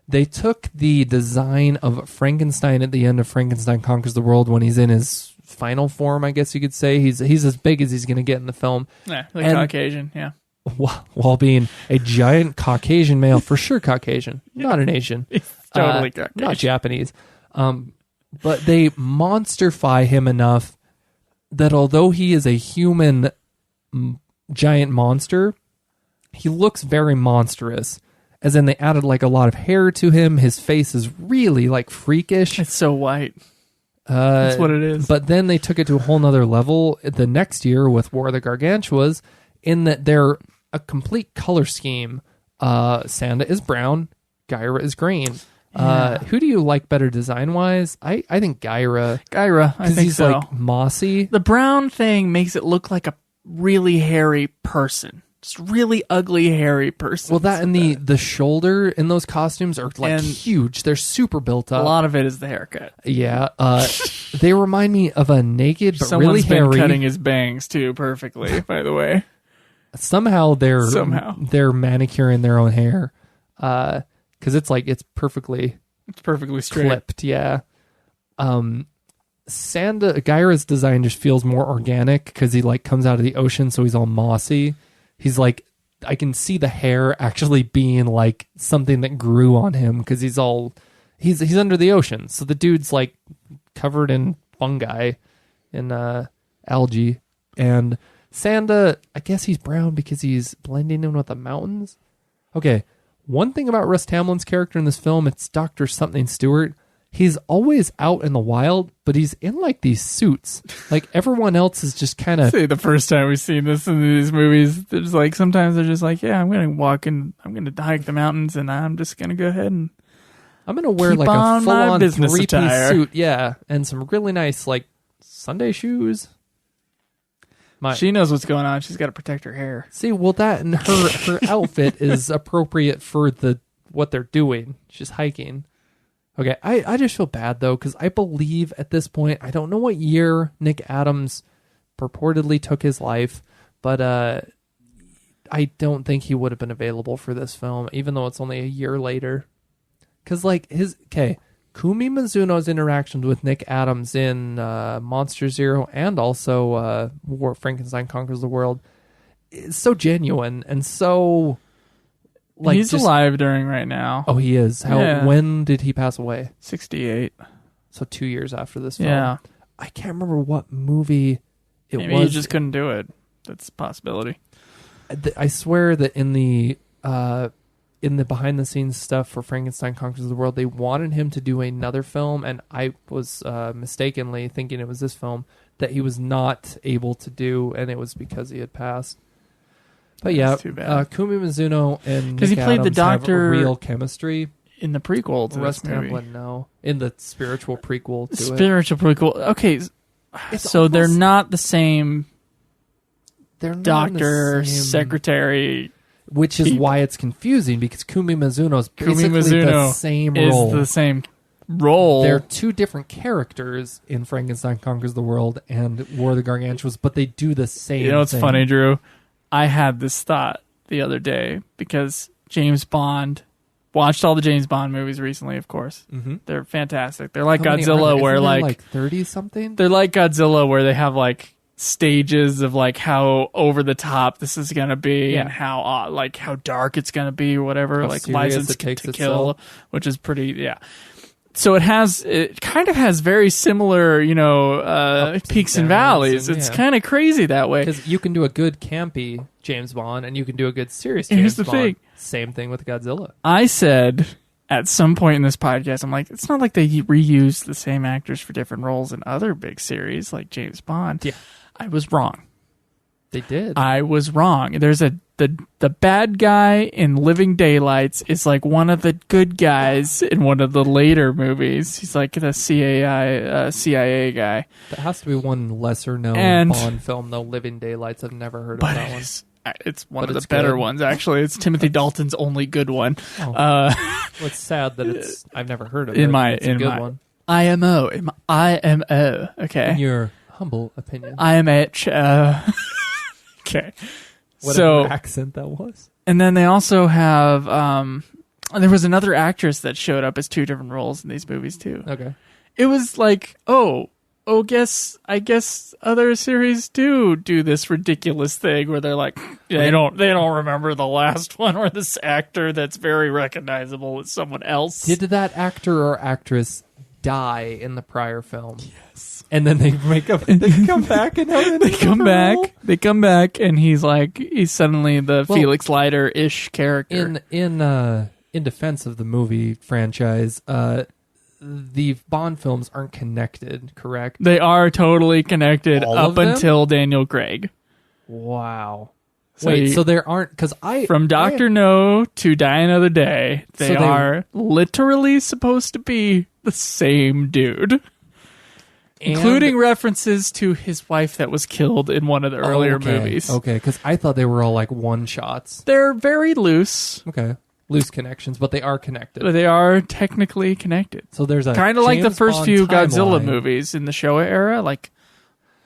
They took the design of Frankenstein at the end of Frankenstein Conquers the World when he's in his final form, I guess you could say. He's as big as he's going to get in the film. Yeah, Caucasian, yeah. While being a giant Caucasian male, for sure Caucasian, not an Asian. He's totally Caucasian. Not Japanese. But they monsterfy him enough that although he is a human giant monster, he looks very monstrous. As in, they added like a lot of hair to him. His face is really like freakish. It's so white. That's what it is. But then they took it to a whole nother level the next year with War of the Gargantuas, in that they're a complete color scheme. Santa is brown, Gaira is green. Yeah. Who do you like better design-wise? I think Gaira. I think he's so. Like mossy. The brown thing makes it look like a really hairy person. Just really ugly, hairy person. Well, that and the shoulder in those costumes are like huge. They're super built up. A lot of it is the haircut. Yeah. They remind me of a naked but Someone's really hairy. Someone's been cutting his bangs too perfectly, by the way. Somehow they're manicuring their own hair. Because it's perfectly straight. Clipped, yeah. Gaira's design just feels more organic because he like comes out of the ocean, so he's all mossy. He's like, I can see the hair actually being like something that grew on him because he's under the ocean, so the dude's like covered in fungi and algae. And Santa, I guess he's brown because he's blending in with the mountains. Okay. One thing about Russ Tamblyn's character in this film, it's Dr. Something Stewart. He's always out in the wild, but he's in like these suits. Like everyone else is just kind of... See, the first time we've seen this in these movies, there's like, sometimes they're just like, yeah, I'm going to walk and I'm going to hike the mountains and I'm just going to go ahead and... I'm going to wear like a full-on three-piece suit. Yeah, and some really nice like Sunday shoes. She knows what's going on. She's got to protect her hair. See, well, that and her outfit is appropriate for what they're doing. She's hiking. Okay, I just feel bad, though, because I believe at this point, I don't know what year Nick Adams purportedly took his life, but I don't think he would have been available for this film, even though it's only a year later. Because, like, Kumi Mizuno's interactions with Nick Adams in Monster Zero and also Frankenstein Conquers the World is so genuine and so Like he's alive during right now. Oh, he is. When did he pass away? 68. So 2 years after this film. Yeah. I can't remember what movie it Maybe was. he just couldn't do it. That's a possibility. I swear that in the behind the scenes stuff for Frankenstein Conquers the World, they wanted him to do another film, and I was mistakenly thinking it was this film that he was not able to do, and it was because he had passed. But That's too bad. Kumi Mizuno and because he played the doctor have real chemistry in the prequel to Russ this movie. Tamblyn, no, in the spiritual prequel to spiritual prequel. Okay, so they're not the same. They're not doctor, the same, secretary, which is why it's confusing because Kumi Mizuno is basically the same role. Is the same role. They're two different characters in Frankenstein Conquers the World and War of the Gargantuas, but they do the same. You know what's thing. funny, Drew? I had this thought the other day because James Bond. Watched all the James Bond movies recently, of course. Mm-hmm. They're fantastic. They're like How many Godzilla, where like 30 something. They're like Godzilla, where they have like stages of like how over the top this is gonna be and how like how dark it's gonna be or whatever. How like License it takes to Kill, itself. which is pretty So it kind of has very similar, peaks and valleys. It's kind of crazy that way. Because you can do a good campy James Bond and you can do a good serious Here's James the Bond. thing. Same thing with Godzilla. I said at some point in this podcast, I'm like, it's not like they reuse the same actors for different roles in other big series like James Bond. Yeah. I was wrong. They did. I was wrong. There's the bad guy in Living Daylights is like one of the good guys in one of the later movies. He's like the CIA guy. That has to be one lesser known Bond film, though. Living Daylights. I've never heard of that one. It's one of the better ones, actually. It's Timothy Dalton's only good one. Oh. Well, it's sad that I've never heard of it. It's a good one. IMO. Okay. In your humble opinion. IMH. Okay. Whatever accent that was. And then they also have there was another actress that showed up as two different roles in these movies too. Okay. It was like, I guess other series do this ridiculous thing where they're like they don't remember the last one or this actor that's very recognizable as someone else. Did that actor or actress die in the prior film? Yes. And then they make up. They come back and They come back, and he's suddenly the Felix Leiter-ish character. In defense of the movie franchise, the Bond films aren't connected, correct? They are totally connected up until Daniel Craig. Wow. So Wait, so there aren't from Dr. No to Die Another Day, they are literally supposed to be the same dude. Including references to his wife that was killed in one of the earlier movies. Okay, because I thought they were all like one-shots. They're very loose. Okay. Loose connections, but they are connected. But they are technically connected. So there's a kind of like the first Bond few timeline. Godzilla movies in the Showa era. Like,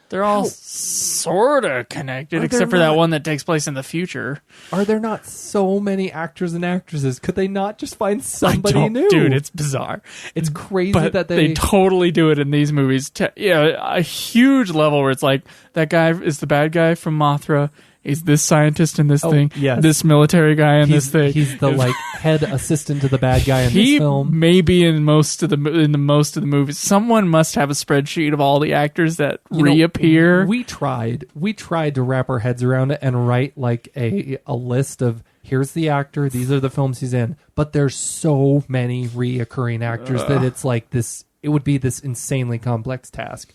they're all sort of connected, except for that one that takes place in the future. Are there not so many actors and actresses? Could they not just find somebody new? Dude, it's bizarre. It's crazy but that they totally do it in these movies. A huge level where it's like, that guy is the bad guy from Mothra. He's this scientist in this thing. Yes. This military guy in this thing. He's the head assistant to the bad guy in this film. He may be in most of the movies. Someone must have a spreadsheet of all the actors that reappear. We tried to wrap our heads around it and write like a list of here's the actor, these are the films he's in. But there's so many reoccurring actors that it's like this. It would be this insanely complex task.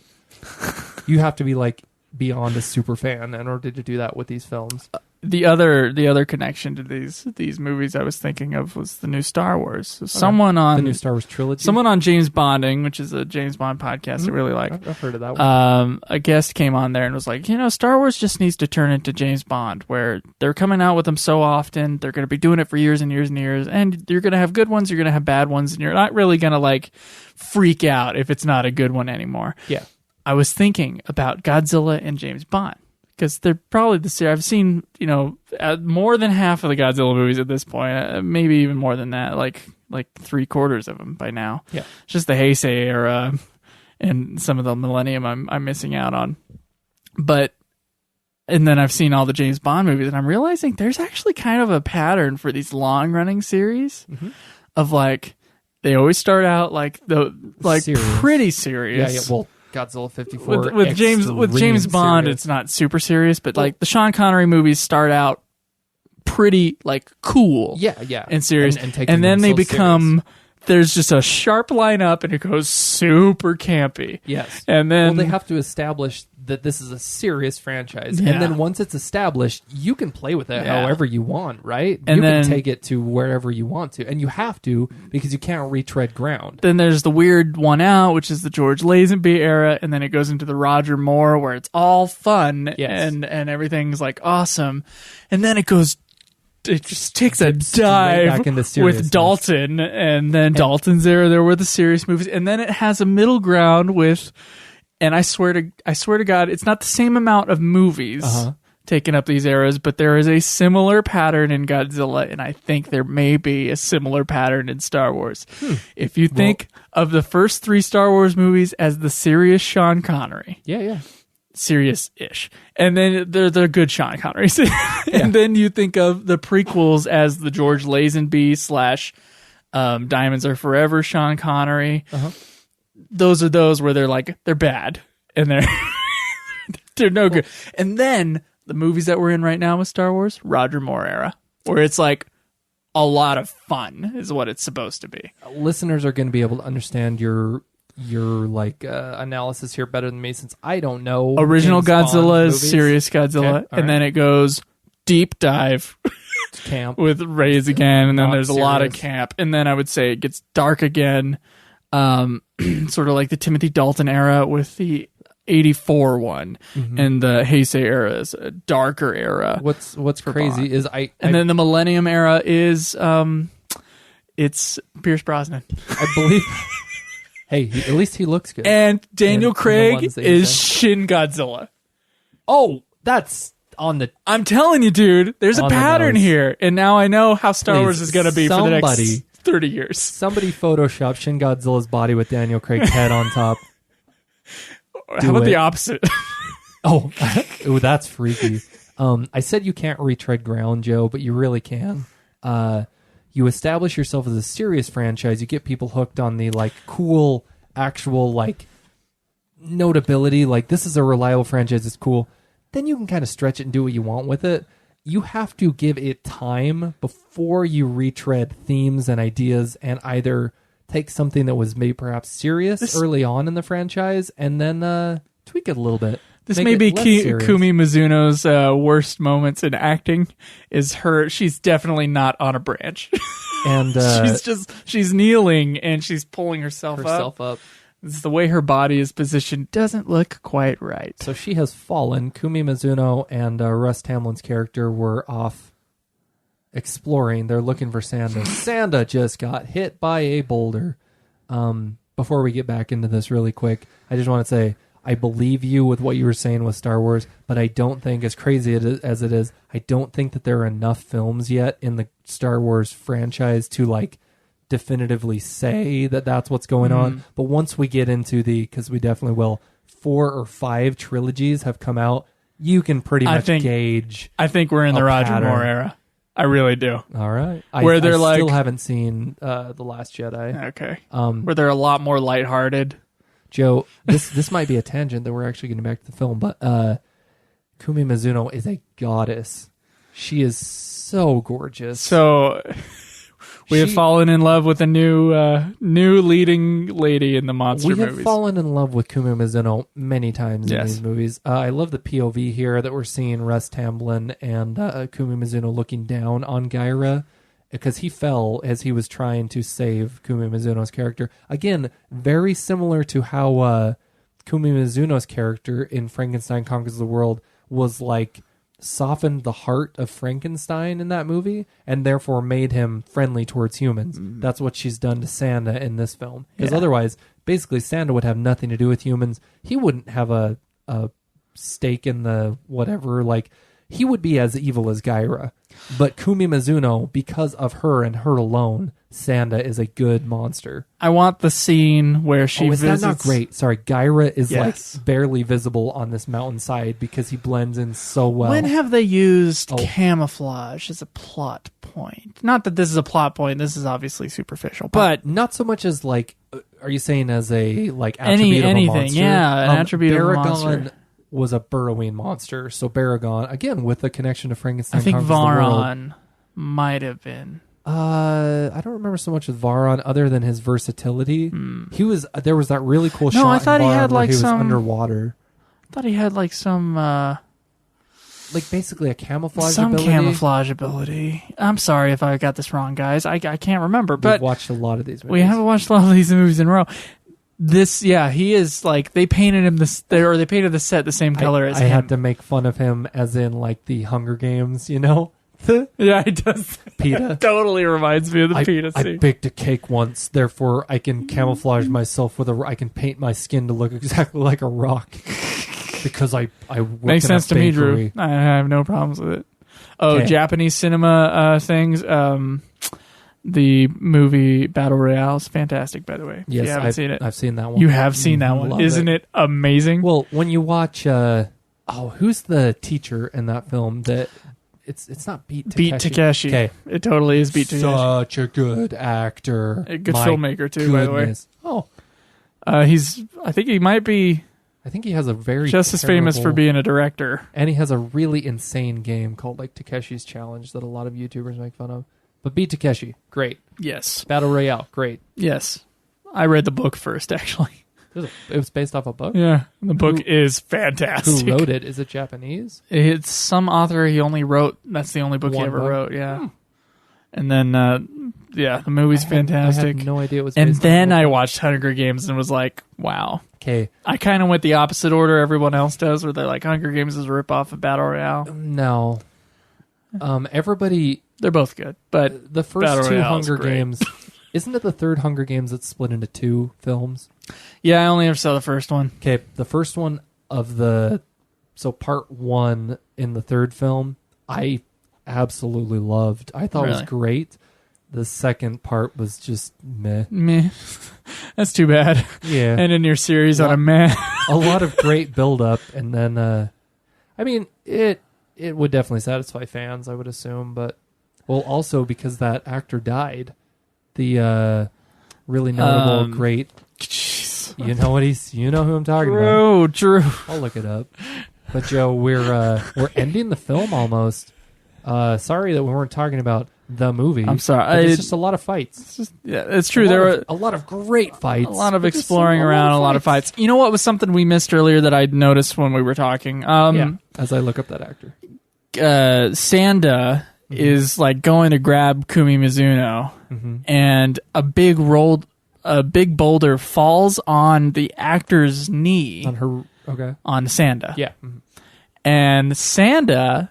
You have to be like beyond a super fan in order to do that with these films. The other connection to these movies I was thinking of was the new Star Wars. So someone on the new Star Wars trilogy. Someone on James Bonding, which is a James Bond podcast I really like. I've heard of that one. A guest came on there and was like, Star Wars just needs to turn into James Bond, where they're coming out with them so often, they're going to be doing it for years and years and years, and you're going to have good ones, you're going to have bad ones, and you're not really going to like freak out if it's not a good one anymore. Yeah. I was thinking about Godzilla and James Bond because they're probably the same. I've seen, more than half of the Godzilla movies at this point, maybe even more than that, like 3/4 of them by now. Yeah. It's just the Heisei era and some of the Millennium I'm missing out on. But and then I've seen all the James Bond movies, and I'm realizing there's actually kind of a pattern for these long-running series of like they always start out like serious. Pretty serious. Yeah. Well, Godzilla 54 with James Bond, serious. It's not super serious, but like the Sean Connery movies start out pretty like cool, and serious, and then they become. Serious. There's just a sharp line up, and it goes super campy. Yes, and then they have to establish that this is a serious franchise, and then once it's established, you can play with it however you want, right? And you then, can take it to wherever you want to, and you have to because you can't retread ground. Then there's the weird one out, which is the George Lazenby era, and then it goes into the Roger Moore, where it's all fun and everything's like awesome, and then it goes. It just takes a dive with Dalton, and then Dalton's there were the serious movies, and then it has a middle ground with, and I swear to God, it's not the same amount of movies taking up these eras, but there is a similar pattern in Godzilla, and I think there may be a similar pattern in Star Wars. If you think of the first 3 Star Wars movies as the serious Sean Connery. Serious-ish. And then they're the good Sean Connerys. And then you think of the prequels as the George Lazenby / Diamonds Are Forever Sean Connery. Those are those where they're bad. And they're no good. And then the movies that we're in right now with Star Wars, Roger Moore era, where it's like a lot of fun is what it's supposed to be. Listeners are going to be able to understand your analysis here better than me, since I don't know. Original Godzilla is serious Godzilla, and then it goes deep dive camp with Rays again, and then there's a lot of camp, and then I would say it gets dark again, sort of like the Timothy Dalton era with the 84 one, and the Heisei era is a darker era. What's crazy is then the Millennium era is it's Pierce Brosnan. I believe. Hey, at least he looks good. And Daniel Craig is Shin Godzilla. Oh, that's on the... I'm telling you, dude, there's a pattern here. And now I know how Star Wars is going to be for the next 30 years. Somebody Photoshop Shin Godzilla's body with Daniel Craig's head on top. How about the opposite? Oh, that's freaky. I said you can't retread ground, Joe, but you really can. You establish yourself as a serious franchise. You get people hooked on the cool, actual notability. Like, this is a reliable franchise. It's cool. Then you can kind of stretch it and do what you want with it. You have to give it time before you retread themes and ideas, and either take something that was maybe perhaps serious early on in the franchise and then tweak it a little bit. This may be Kumi Mizuno's worst moments in acting. She's definitely not on a branch, and she's kneeling and she's pulling herself up. It's the way her body is positioned doesn't look quite right. So she has fallen. Kumi Mizuno and Russ Tamblyn's character were off exploring. They're looking for Sanda. Sanda just got hit by a boulder. Before we get back into this really quick, I just want to say, I believe you with what you were saying with Star Wars, but I don't think, as crazy as it is, I don't think that there are enough films yet in the Star Wars franchise to definitively say that that's what's going on. But once we get into because we definitely will, 4 or 5 trilogies have come out, you can pretty much gauge. I think we're in the Roger Moore era. I really do. All right. Where they're I still haven't seen The Last Jedi. Okay. Where they're a lot more lighthearted. Joe, this might be a tangent that we're actually getting back to the film, but Kumi Mizuno is a goddess. She is so gorgeous. So we have fallen in love with a new leading lady in the monster movies. We have fallen in love with Kumi Mizuno many times in these movies. I love the POV here that we're seeing Russ Tamblyn and Kumi Mizuno looking down on Gaira, because he fell as he was trying to save Kumi Mizuno's character. Again, very similar to how Kumi Mizuno's character in Frankenstein Conquers the World was softened the heart of Frankenstein in that movie, and therefore made him friendly towards humans. That's what she's done to Sanda in this film. Because otherwise, basically, Sanda would have nothing to do with humans. He wouldn't have a stake in the whatever. he would be as evil as Gaira. But Kumi Mizuno, because of her and her alone, Sanda is a good monster. I want the scene where she visits... Is that not great? Sorry, Gaira is like barely visible on this mountainside because he blends in so well. When have they used camouflage as a plot point? Not that this is a plot point. This is obviously superficial, but not so much as like. Are you saying as a like attribute of a monster? Yeah, an attribute of a monster. Was a burrowing monster. So Baragon, again, with a connection to Frankenstein. I think Varon might have been. I don't remember so much with Varon other than his versatility. He was there was that really cool shot. I thought in he Varon had like he was some underwater. I thought he had like some like basically a camouflage some ability. Camouflage ability. I'm sorry if I got this wrong, guys. I can't remember. But we've watched a lot of these movies. We haven't watched a lot of these movies in a row. He is like they painted him they painted the set the same color as him. I had to make fun of him as in like the Hunger Games, you know? Yeah, he does. PETA. Totally reminds me of the PETA scene. I baked a cake once, therefore I can camouflage myself with I can paint my skin to look exactly like a rock. Because I work Makes in sense a to me, bakery. Drew. I have no problems with it. Oh, okay. Japanese cinema things. The movie Battle Royale is fantastic, by the way. Yes, if you haven't seen it. I've seen that one. You have seen that one. Isn't it amazing? Well, when you watch, who's the teacher in that film? That it's not Beat Takeshi. Beat Takeshi. Okay. It totally is Beat Takeshi. Such a good actor. A good filmmaker, too, by the way. Oh. I think he might be... I think he has a very just as famous for being a director. And he has a really insane game called like Takeshi's Challenge that a lot of YouTubers make fun of. But Beat Takeshi, great. Yes. Battle Royale, great. Yes. I read the book first, actually. It was based off a book? Yeah. The book is fantastic. Who wrote it? Is it Japanese? It's some author he only wrote. That's the only book he ever wrote, yeah. And then, the movie's fantastic. I had no idea it was based on then I watched Hunger Games and was like, wow. Okay. I kind of went the opposite order everyone else does, where they're like, Hunger Games is a ripoff of Battle Royale. No. Everybody... They're both good, but the first Battle two Royale Hunger Games... Isn't it the third Hunger Games that's split into two films? Yeah, I only ever saw the first one. Okay, the first one of so part one in the third film, I absolutely loved. I thought it was great. The second part was just meh. Meh. That's too bad. Yeah. And in your series on a meh. A lot of great build-up, and then, I mean, it would definitely satisfy fans, I would assume, but, well, also because that actor died. The really notable, great. Geez. You know who I'm talking about. Oh, Drew. I'll look it up. But Joe, we're ending the film almost. Sorry that we weren't talking about the movie. I'm sorry. It's just a lot of fights. It's true. There were a lot of great fights. A lot of exploring around, a lot of fights. You know what was something we missed earlier that I noticed when we were talking? As I look up that actor. Sanda is like going to grab Kumi Mizuno, and a big boulder falls on the actor's knee. On Sanda. Yeah. And Sanda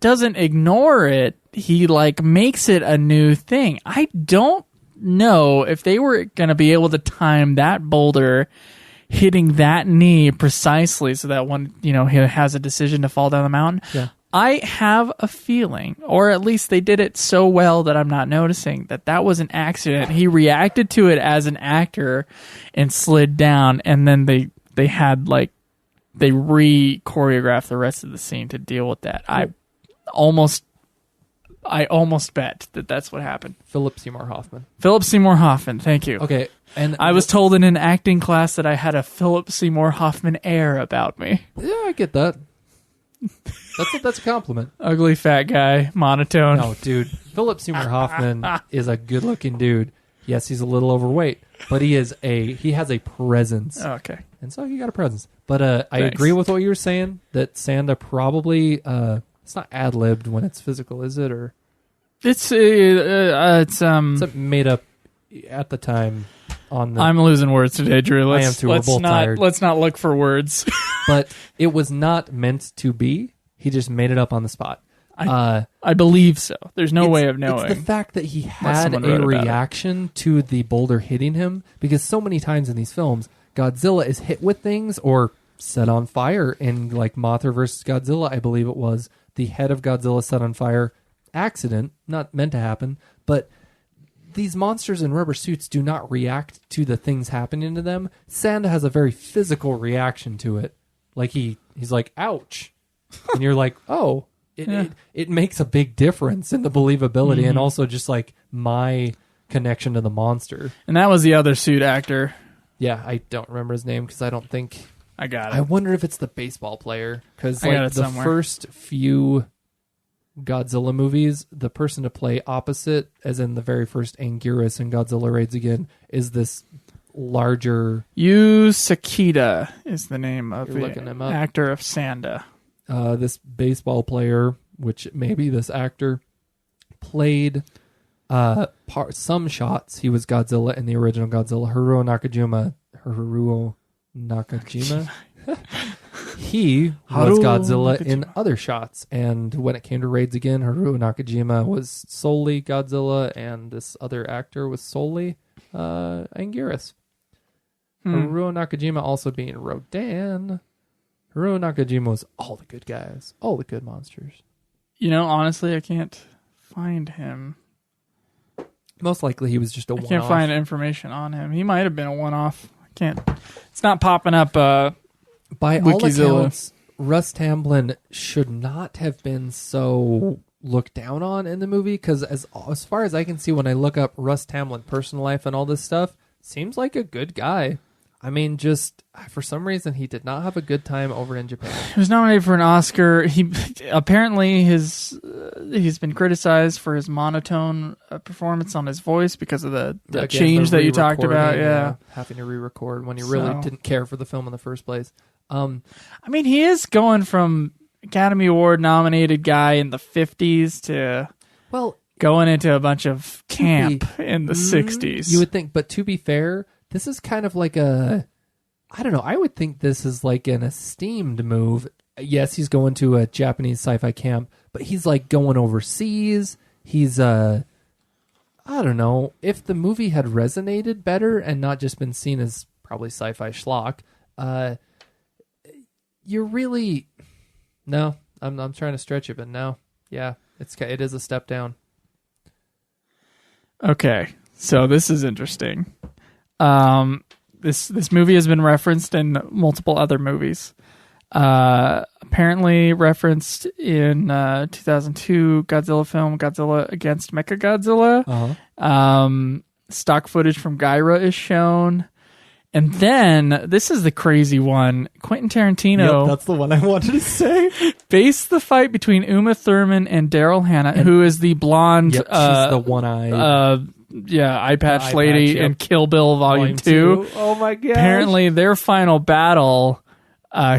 doesn't ignore it. He like makes it a new thing. I don't know if they were going to be able to time that boulder hitting that knee precisely so that when, he has a decision to fall down the mountain. Yeah. I have a feeling, or at least they did it so well that I'm not noticing, that was an accident. He reacted to it as an actor and slid down, and then they re-choreographed the rest of the scene to deal with that. I almost bet that that's what happened. Philip Seymour Hoffman, thank you. Okay. And I was told in an acting class that I had a Philip Seymour Hoffman air about me. Yeah, I get that. That's a compliment. Ugly fat guy, monotone. No, dude. Philip Seymour Hoffman is a good-looking dude. Yes, he's a little overweight, but he has a presence. Oh, okay. And so he got a presence. But I agree with what you were saying, that Sanda probably it's not ad-libbed when it's physical, is it? Or it's made up at the time. I'm losing words today, Drew. I am too. We're both tired. Let's not look for words. But it was not meant to be. He just made it up on the spot. I believe so. There's no way of knowing. It's the fact that he had a reaction to the boulder hitting him, because so many times in these films, Godzilla is hit with things or set on fire. In like Mothra versus Godzilla, I believe it was, the head of Godzilla set on fire. Accident, not meant to happen, but these monsters in rubber suits do not react to the things happening to them. Sanda has a very physical reaction to it. Like he's like, ouch. And you're like, oh, it makes a big difference in the believability and also just like my connection to the monster. And that was the other suit actor. Yeah, I don't remember his name because I don't think... I got it. I wonder if it's the baseball player. Because like, the first few Godzilla movies, the person to play opposite, as in the very first Anguirus in Godzilla Raids Again, is this larger... Yu Sakita is the name of You're looking him up. Actor of Sanda. This baseball player, which maybe this actor, played some shots. He was Godzilla in the original Godzilla. Haruo Nakajima. He was Godzilla in other shots. And when it came to Raids Again, Haruo Nakajima was solely Godzilla, and this other actor was solely Anguirus. Haruo Nakajima also being Rodan. Haruo Nakajima was all the good guys, all the good monsters. You know, honestly, I can't find him. Most likely he was just a one-off. I can't find information on him. He might have been a one-off. I can't. It's not popping up. By all accounts, Russ Tamblyn should not have been so looked down on in the movie, because as far as I can see when I look up Russ Tamblyn personal life and all this stuff, seems like a good guy. I mean, just for some reason, he did not have a good time over in Japan. He was nominated for an Oscar. He apparently he's been criticized for his monotone performance on his voice because of the change that you talked about. Yeah, having to re-record when you really didn't care for the film in the first place. I mean, he is going from Academy Award nominated guy in the 50s to going into a bunch of camp in the 60s. You would think, but to be fair, this is kind of like I don't know, I would think this is like an esteemed move. Yes, he's going to a Japanese sci-fi camp, but he's like going overseas. He's, I don't know, if the movie had resonated better and not just been seen as probably sci-fi schlock, you're really, no, I'm trying to stretch it, but no, yeah, it is a step down. Okay, so this is interesting. This movie has been referenced in multiple other movies. Apparently referenced in 2002 Godzilla film Godzilla against Mechagodzilla. Stock footage from Gyra is shown. And then, this is the crazy one, Quentin Tarantino... Yep, that's the one I wanted to say. Based the fight between Uma Thurman and Daryl Hannah, who is the blonde... Yep, she's the one-eyed... eye patch lady in Kill Bill Volume 2. Oh my god! Apparently, their final battle,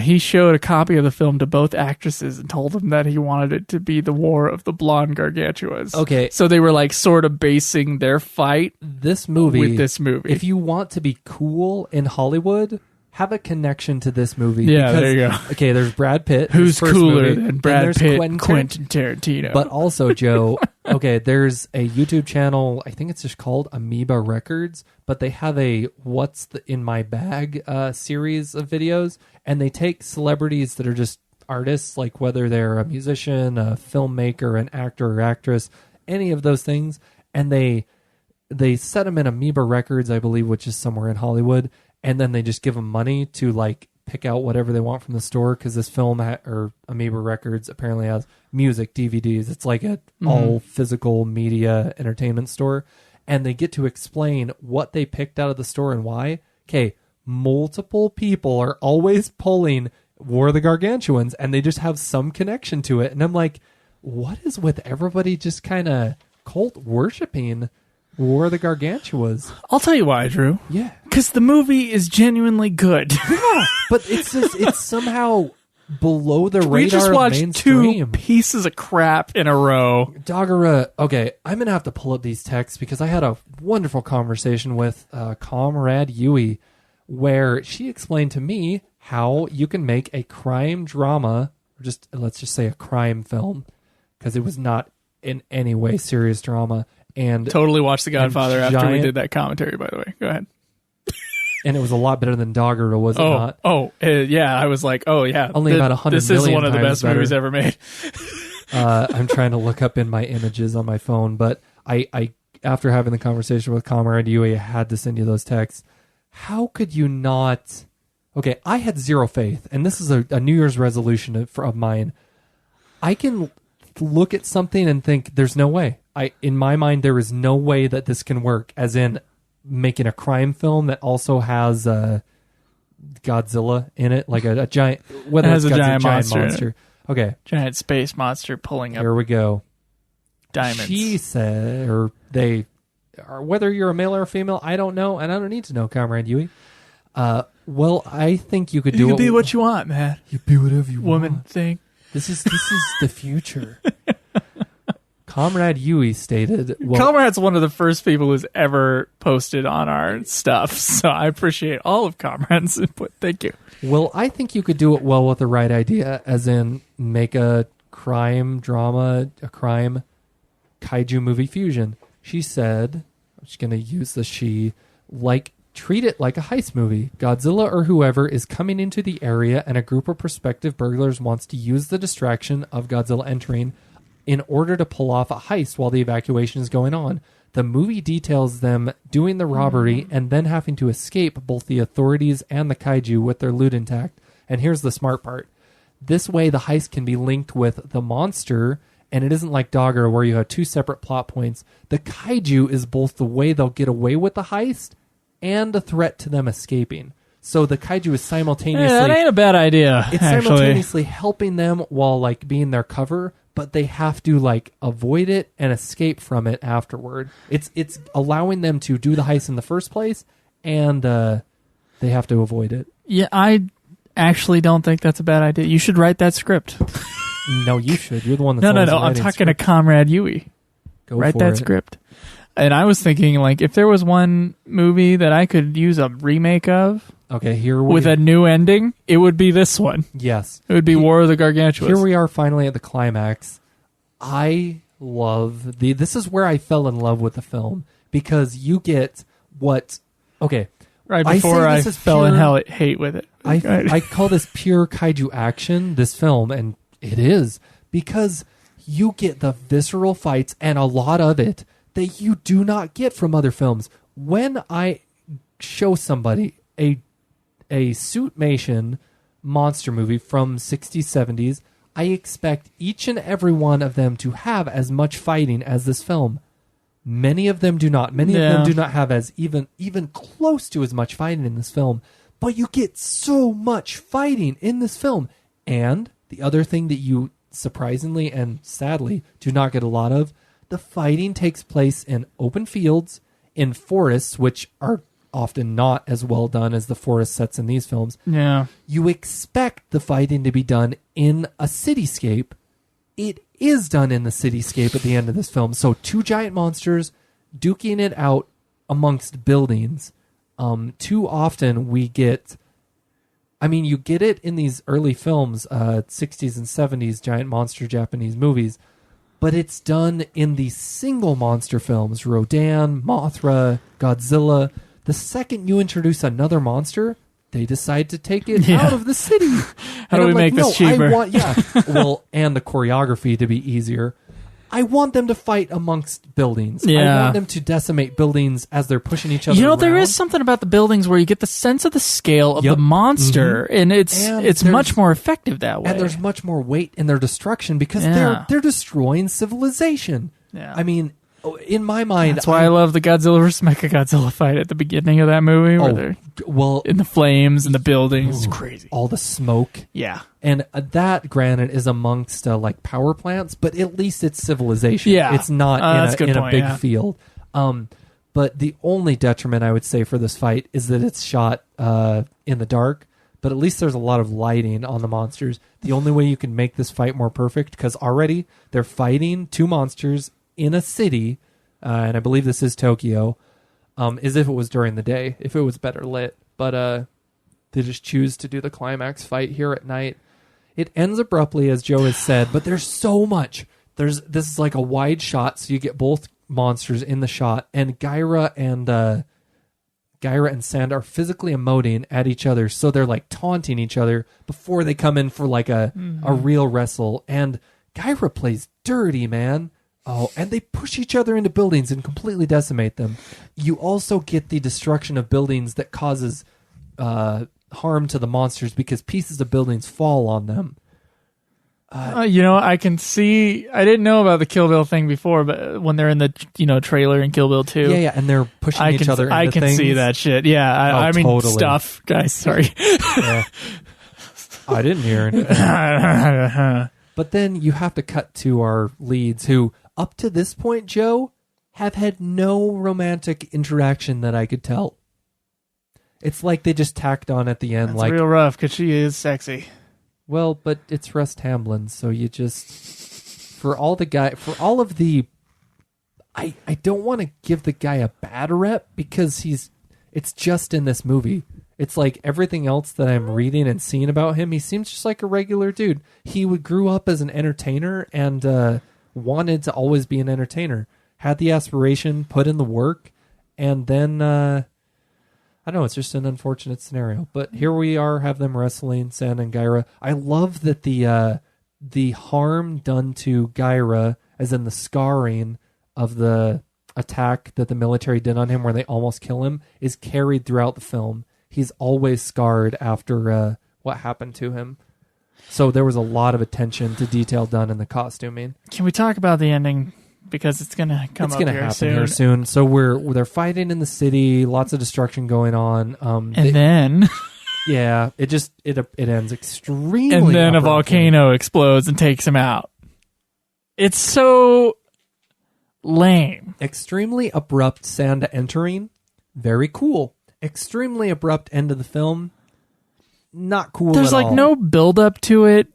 he showed a copy of the film to both actresses and told them that he wanted it to be the War of the Blonde Gargantuas. Okay, so they were like sort of basing their fight with this movie. If you want to be cool in Hollywood, have a connection to this movie. Yeah, there you go. Okay, there's Brad Pitt. Who's cooler than Brad Pitt? Quentin Tarantino. But also, Joe, okay, there's a YouTube channel, I think it's just called Amoeba Records, but they have a What's in My Bag series of videos, and they take celebrities that are just artists, like whether they're a musician, a filmmaker, an actor or actress, any of those things, and they set them in Amoeba Records, I believe, which is somewhere in Hollywood, and then they just give them money to like pick out whatever they want from the store, because this film or Amoeba Records apparently has music, DVDs. It's like a all physical media entertainment store, and they get to explain what they picked out of the store and why. Okay, multiple people are always pulling War of the Gargantuans, and they just have some connection to it. And I'm like, what is with everybody just kind of cult worshiping War of the Gargantuas? I'll tell you why, Drew. Yeah. Because the movie is genuinely good. Yeah, but it's somehow below the radar. We just watched mainstream. 2 pieces of crap in a row. Dagara, okay, I'm going to have to pull up these texts because I had a wonderful conversation with Comrade Yui where she explained to me how you can make a crime drama, or let's just say a crime film, because it was not in any way serious drama. And totally watched The Godfather after we did that commentary, by the way. Go ahead. And it was a lot better than Doggerel, was it not? Yeah. I was like, oh, yeah. Only about 100 This million is one of the times best better. movies ever made. I'm trying to look up in my images on my phone, but I after having the conversation with Comrade Yui, I had to send you those texts. How could you not... Okay, I had zero faith, and this is a New Year's resolution of mine. I can look at something and think, there's no way. In my mind, there is no way that this can work, as in making a crime film that also has Godzilla in it, like a giant... Whether it has it's a giant monster. Okay. Giant space monster pulling up Here we go. diamonds. She said, or they... Or whether you're a male or a female, I don't know, and I don't need to know, Comrade Yui. Well, I think you could do You it. can be what you want, man. You be whatever you Woman want. thing. This is the future. Comrade Yui stated, Comrade's one of the first people who's ever posted on our stuff, so I appreciate all of Comrade's input. Thank you. well, I think you could do it well with the right idea, as in make a crime drama, a crime kaiju movie fusion. She said, I'm just going to use the she, treat it like a heist movie. Godzilla or whoever is coming into the area, and a group of prospective burglars wants to use the distraction of Godzilla entering in order to pull off a heist while the evacuation is going on. The movie details them doing the robbery and then having to escape both the authorities and the kaiju with their loot intact. And here's the smart part. This way, the heist can be linked with the monster, and it isn't like Dogger where you have two separate plot points. The kaiju is both the way they'll get away with the heist and a threat to them escaping. So the kaiju is simultaneously... that ain't a bad idea, It's actually. simultaneously helping them while being their cover, but they have to avoid it and escape from it afterward. It's allowing them to do the heist in the first place, and they have to avoid it. Yeah, I actually don't think that's a bad idea. You should write that script. No, you should. You're the one that's No. always I'm writing talking scripts. to Comrade Yui. Go Write for that it. script. And I was thinking, if there was one movie that I could use a remake of Okay, here we with a new ending, it would be this one. Yes. It would be War of the Gargantuas. Here we are finally at the climax. I love this is where I fell in love with the film, because you get what... Okay. Right I before say I this is fell in pure- hate with it. I call this pure kaiju action, this film, and it is, because you get the visceral fights, and a lot of it that you do not get from other films. When I show somebody a Suitmation monster movie from 60s, 70s, I expect each and every one of them to have as much fighting as this film. Many of them do not. Many of them do not have as even close to as much fighting in this film. But you get so much fighting in this film. And the other thing that you surprisingly and sadly do not get a lot of, the fighting takes place in open fields, in forests, which are often not as well done as the forest sets in these films. Yeah. You expect the fighting to be done in a cityscape. It is done in the cityscape at the end of this film. So two giant monsters duking it out amongst buildings. Too often we get... you get it in these early films, 60s and 70s giant monster Japanese movies, but it's done in the single monster films, Rodan, Mothra, Godzilla. The second you introduce another monster, they decide to take it out of the city. How do we make this cheaper? And the choreography to be easier. I want them to fight amongst buildings. Yeah. I want them to decimate buildings as they're pushing each other around. There is something about the buildings where you get the sense of the scale of the monster, and it's much more effective that way. And there's much more weight in their destruction because they're destroying civilization. Yeah. In my mind... That's why I love the Godzilla vs. Mechagodzilla fight at the beginning of that movie, where they're in the flames and the buildings. It's crazy. All the smoke. Yeah. And that, granted, is amongst power plants, but at least it's civilization. Yeah. It's not in a big field. But the only detriment I would say for this fight is that it's shot in the dark, but at least there's a lot of lighting on the monsters. The only way you can make this fight more perfect, because already they're fighting two monsters in a city, and I believe this is Tokyo, is if it was during the day, if it was better lit. But they just choose to do the climax fight here at night. It ends abruptly, as Joe has said, but there's so much. This is like a wide shot, so you get both monsters in the shot, and Gaira and Gaira and Sand are physically emoting at each other, so they're like taunting each other before they come in for like a real wrestle. And Gaira plays dirty, man. Oh, and they push each other into buildings and completely decimate them. You also get the destruction of buildings that causes harm to the monsters because pieces of buildings fall on them. I can see. I didn't know about the Kill Bill thing before, but when they're in the trailer in Kill Bill 2, and they're pushing each other. I can things. see that shit. Yeah, I mean totally. Stuff, guys. Sorry, I didn't hear anything. But then you have to cut to our leads, who up to this point, Joe, have had no romantic interaction that I could tell. It's like they just tacked on at the end. That's like real rough because she is sexy. Well, but it's Russ Tamblyn, so you just for all of the I don't want to give the guy a bad rep because it's just in this movie. It's like everything else that I'm reading and seeing about him, he seems just like a regular dude. He grew up as an entertainer and wanted to always be an entertainer. Had the aspiration, put in the work, and then I don't know, it's just an unfortunate scenario. But here we are, have them wrestling, Sand and Gaira. I love that the harm done to Gaira, as in the scarring of the attack that the military did on him where they almost kill him, is carried throughout the film. He's always scarred after what happened to him. So there was a lot of attention to detail done in the costuming. Can we talk about the ending? Because it's going to come up here soon. So they're fighting in the city, lots of destruction going on. Then... yeah, it ends extremely And then a volcano explodes and takes him out. It's so lame. Extremely abrupt Sand entering. Very cool. Extremely abrupt end of the film. Not cool There's at all. no build up to it.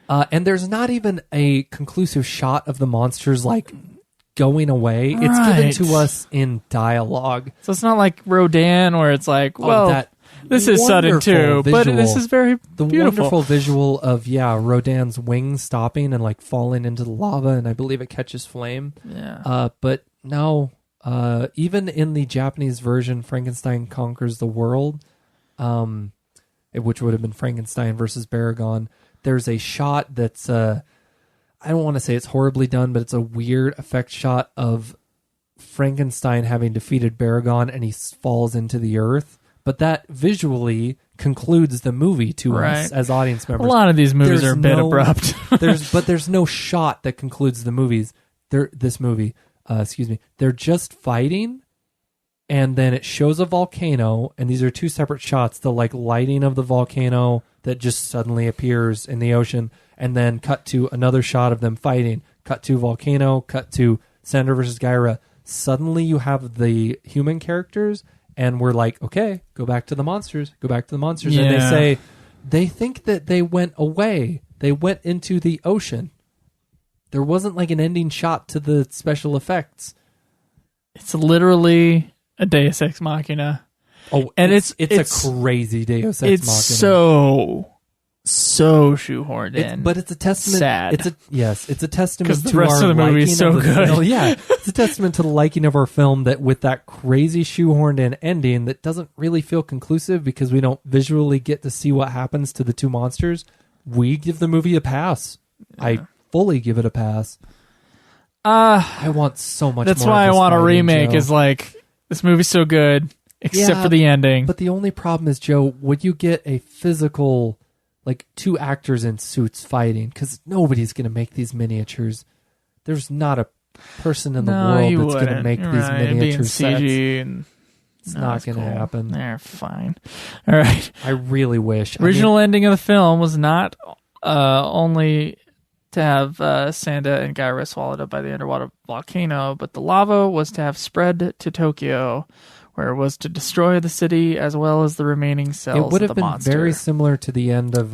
And there's not even a conclusive shot of the monsters going away. Right. It's given to us in dialogue. So it's not like Rodan where it's like, this is sudden too, visual, but this is very beautiful. The wonderful visual of, Rodan's wings stopping and falling into the lava, and I believe it catches flame. Yeah. But no, even in the Japanese version, Frankenstein Conquers the World, which would have been Frankenstein versus Baragon, there's a shot that's, I don't want to say it's horribly done, but it's a weird effect shot of Frankenstein having defeated Baragon and he falls into the earth. But that visually concludes the movie to us as audience members. A lot of these movies are a bit abrupt. there's no shot that concludes the movies. This movie, they're just fighting, and then it shows a volcano, and these are two separate shots. The lighting of the volcano that just suddenly appears in the ocean, and then cut to another shot of them fighting. Cut to volcano. Cut to Sandra versus Gaira. Suddenly you have the human characters. And we're like, okay, go back to the monsters. Go back to the monsters. Yeah. And they say, they think that they went away. They went into the ocean. There wasn't an ending shot to the special effects. It's literally a Deus Ex Machina. Oh, and it's a crazy Deus Ex Machina. It's so shoehorned in. But it's a testament. Sad. It's a testament to the rest our of the movie is so good. Film. Yeah, it's a testament to the liking of our film that with that crazy shoehorned in ending that doesn't really feel conclusive because we don't visually get to see what happens to the two monsters. We give the movie a pass. Yeah. I fully give it a pass. I want so much. That's more why of this I want a fighting, remake. Joe. Is this movie's so good except for the ending. But the only problem is, Joe, would you get a physical? Two actors in suits fighting, because nobody's going to make these miniatures. There's not a person in the world that's going to make these miniature sets. It's not going to happen. They're fine. All right. I really wish. Original ending of the film was not only to have Sanda and Gaira swallowed up by the underwater volcano, but the lava was to have spread to Tokyo, where it was to destroy the city as well as the remaining cells of the monster. It would have been very similar to the end of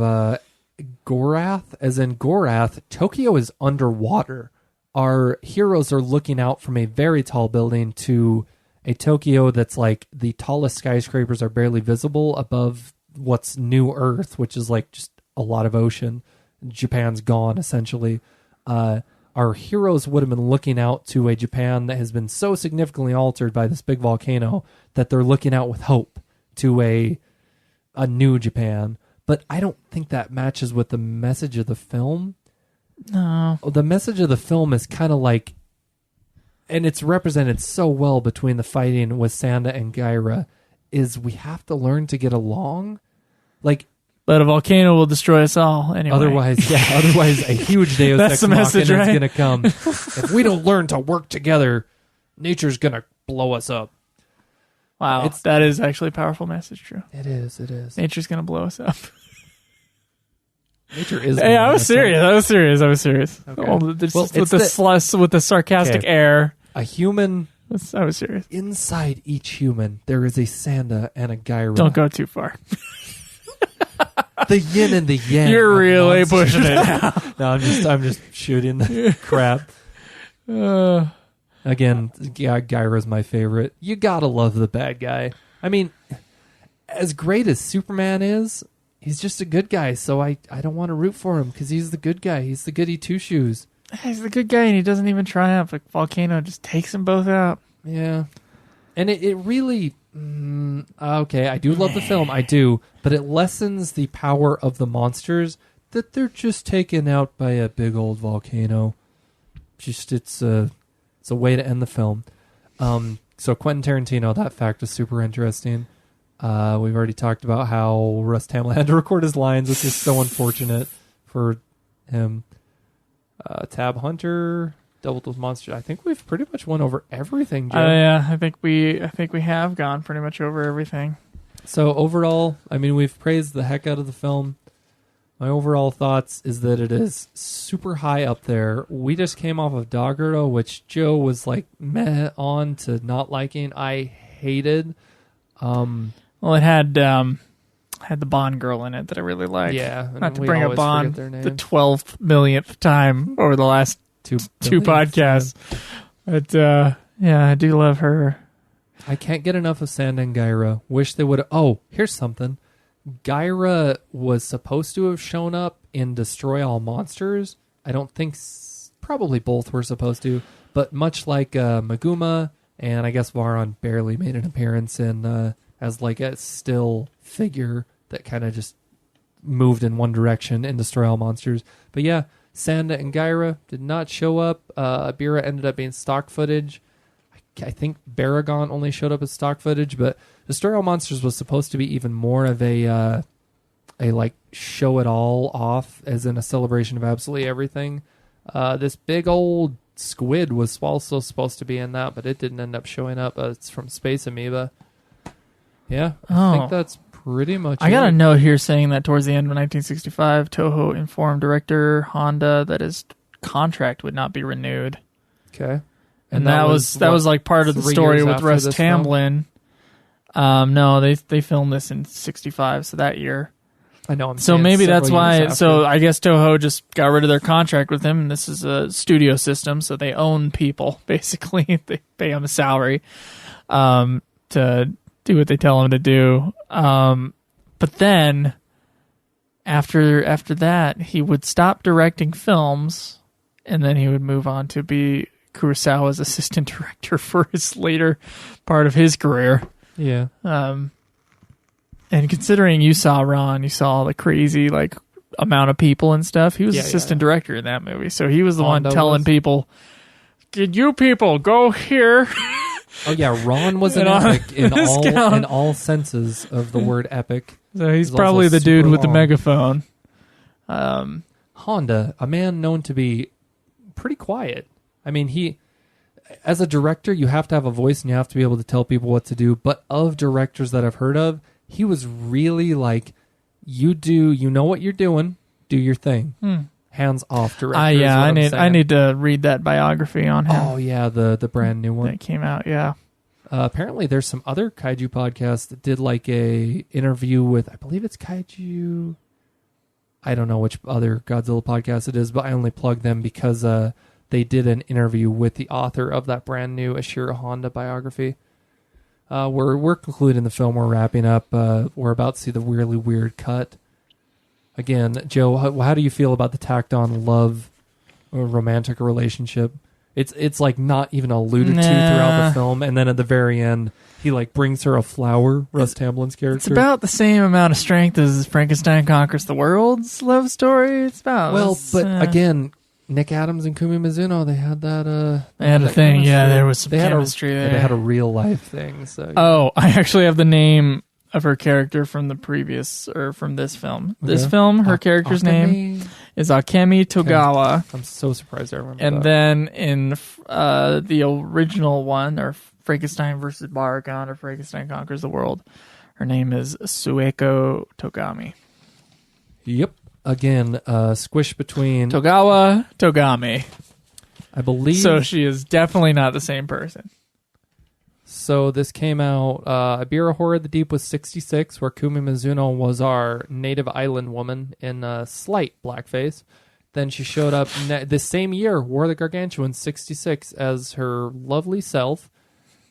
Gorath, as in Gorath, Tokyo is underwater. Our heroes are looking out from a very tall building to a Tokyo that's the tallest skyscrapers are barely visible above what's New Earth, which is just a lot of ocean. Japan's gone, essentially. Our our heroes would have been looking out to a Japan that has been so significantly altered by this big volcano that they're looking out with hope to a new Japan. But I don't think that matches with the message of the film. No. The message of the film is kind of like, and it's represented so well between the fighting with Sanda and Gaira, is we have to learn to get along. Like, but a volcano will destroy us all anyway. Otherwise a huge Deus Ex Machina is going to come. If we don't learn to work together, nature's going to blow us up. Wow, that is actually a powerful message, Drew. It is. Nature's going to blow us up. Nature is. Hey, I was serious. Okay. With the sarcastic air. A human. I was serious. Inside each human, there is a Sanda and a Gaira. Don't go too far. The yin and the yang. You're really pushing it now. No, I'm just shooting the crap. Again, Gaira's my favorite. You gotta love the bad guy. I mean, as great as Superman is, he's just a good guy, so I don't want to root for him because he's the good guy. He's the goody two-shoes. He's the good guy, and he doesn't even triumph. Like, volcano just takes them both out. Yeah. And it really... okay, I do love the film, I do, but it lessens the power of the monsters that they're just taken out by a big old volcano. Just it's a way to end the film. So Quentin Tarantino, that fact is super interesting. We've already talked about how Russ Tamblyn had to record his lines, which is so unfortunate for him. Tab Hunter, Doubled with Monsters. I think we've pretty much went over everything, Joe. Yeah, I think we have gone pretty much over everything. So overall, I mean, we've praised the heck out of the film. My overall thoughts is that it is super high up there. We just came off of Doggerto, which Joe was like meh on to not liking. I hated. Well, it had the Bond girl in it that I really liked. Yeah, not to bring up Bond the 12th millionth time over the last two podcasts. Yeah. But yeah, I do love her. I can't get enough of Sanda and Gaira. Wish they would. Oh, here's something. Gaira was supposed to have shown up in Destroy All Monsters. I don't think... Probably both were supposed to. But much like Meguma, and I guess Varan barely made an appearance in as like a still figure that kind of just moved in one direction in Destroy All Monsters. But yeah, Sanda and Gaira did not show up. Abira ended up being stock footage. I think Baragon only showed up as stock footage, but Destroy All Monsters was supposed to be even more of a like show it all off, as in a celebration of absolutely everything. This big old squid was also supposed to be in that, but it didn't end up showing up. It's from Space Amoeba. Yeah, I think that's pretty much I got a note here saying that towards the end of 1965, Toho informed director Honda that his contract would not be renewed. Okay. And that was like part of the story with Russ Tamblyn. No, they filmed this in 65, so that year. I know. So maybe that's why. So I guess Toho just got rid of their contract with him. And this is a studio system, so they own people basically. They pay them a salary to do what they tell them to do. But then after that, he would stop directing films, and then he would move on to be Kurosawa's assistant director for his later part of his career. Yeah. And considering you saw Ron, you saw the crazy like amount of people and stuff. He was assistant director in that movie, so he was the one telling people, "Did you people go here?" Oh yeah, Ron was an epic in all senses of the word epic. So he's probably the dude with the megaphone. Honda, a man known to be pretty quiet. I mean, he, as a director, you have to have a voice and you have to be able to tell people what to do. But of directors that I've heard of, he was really like, you know what you're doing, do your thing. Hands off director. I need to read that biography on him. Oh yeah, the brand new one that came out. Yeah. Apparently, there's some other kaiju podcasts that did like a interview with, I believe it's Kaiju. I don't know which other Godzilla podcast it is, but I only plug them because they did an interview with the author of that brand new Ishirō Honda biography. We're concluding the film. We're wrapping up. We're about to see the weirdly weird cut. Again, Joe, how do you feel about the tacked on love romantic relationship. It's like not even alluded to throughout the film, and then at the very end, he like brings her a flower. Russ Tamblyn's character. It's about the same amount of strength as Frankenstein Conquers the World's love story. It's about again, Nick Adams and Kumi Mizuno, they had that. They had a thing. Yeah, there was some chemistry there. They had a real life thing. So I actually have the name of her character from the previous or from this film. Okay. This film, her character's name is Akemi Togawa. I'm so surprised I remember. And then in the original one, or Frankenstein versus Baragon, or Frankenstein Conquers the World, her name is Sueko Togami. Yep. Again, squish between Togawa Togami. I believe. So she is definitely not the same person. So this came out, Ibira Horror of the Deep was 66, where Kumi Mizuno was our native island woman in slight blackface. Then she showed up this same year, War of the Gargantuan, 66, as her lovely self.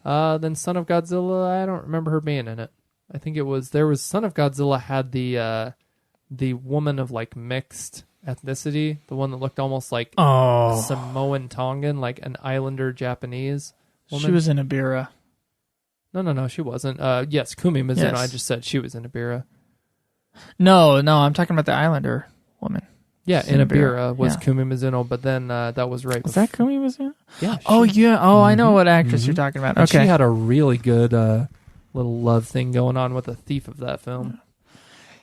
Then Son of Godzilla, I don't remember her being in it. I think Son of Godzilla had the woman of like mixed ethnicity, the one that looked almost like Samoan Tongan, like an islander Japanese woman. She was in Ibira. No, she wasn't. Yes, Kumi Mizuno. Yes. I just said she was in Ibira. No, I'm talking about the islander woman. Yeah, in Ibira was Kumi Mizuno, but then that was right. Was that Kumi Mizuno? Yeah. I know what actress you're talking about. Okay. And she had a really good little love thing going on with the thief of that film.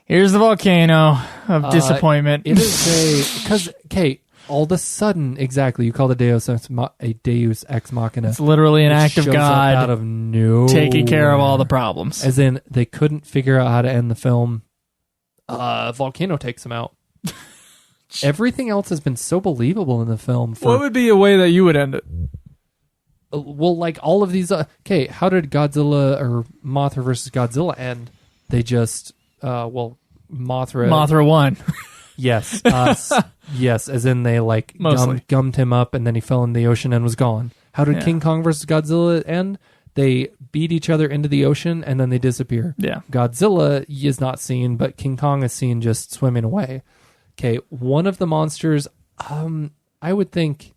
Here's the volcano of disappointment. It is because Kate. All of a sudden, exactly, you call the Deus Ex Machina. It's literally an act of God out of nowhere, taking care of all the problems. As in, they couldn't figure out how to end the film. Volcano takes them out. Everything else has been so believable in the film. What would be a way that you would end it? Well, like all of these... okay, how did Godzilla or Mothra versus Godzilla end? They just... Mothra won. Yes. Yes, as in they like gummed him up and then he fell in the ocean and was gone. How did King Kong versus Godzilla end? They beat each other into the ocean and then they disappear. Yeah. Godzilla is not seen, but King Kong is seen just swimming away. Okay, one of the monsters, I would think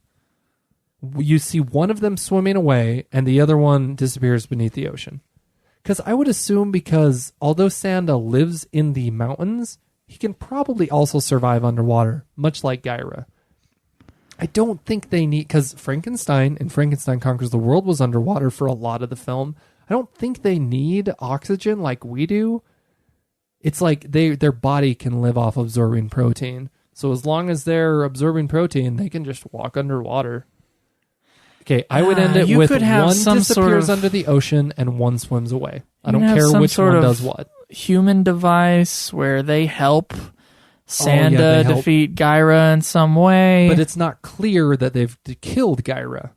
you see one of them swimming away and the other one disappears beneath the ocean. Because I would assume because although Sanda lives in the mountains, he can probably also survive underwater, much like Gyra. I don't think they need... Because Frankenstein and Frankenstein Conquers the World was underwater for a lot of the film. I don't think they need oxygen like we do. It's like their body can live off absorbing protein. So as long as they're absorbing protein, they can just walk underwater. Okay, I would end it with one disappears under the ocean and one swims away. I don't care which one does what. Human device where they help Sanda defeat Gyra in some way. But it's not clear that they've killed Gyra.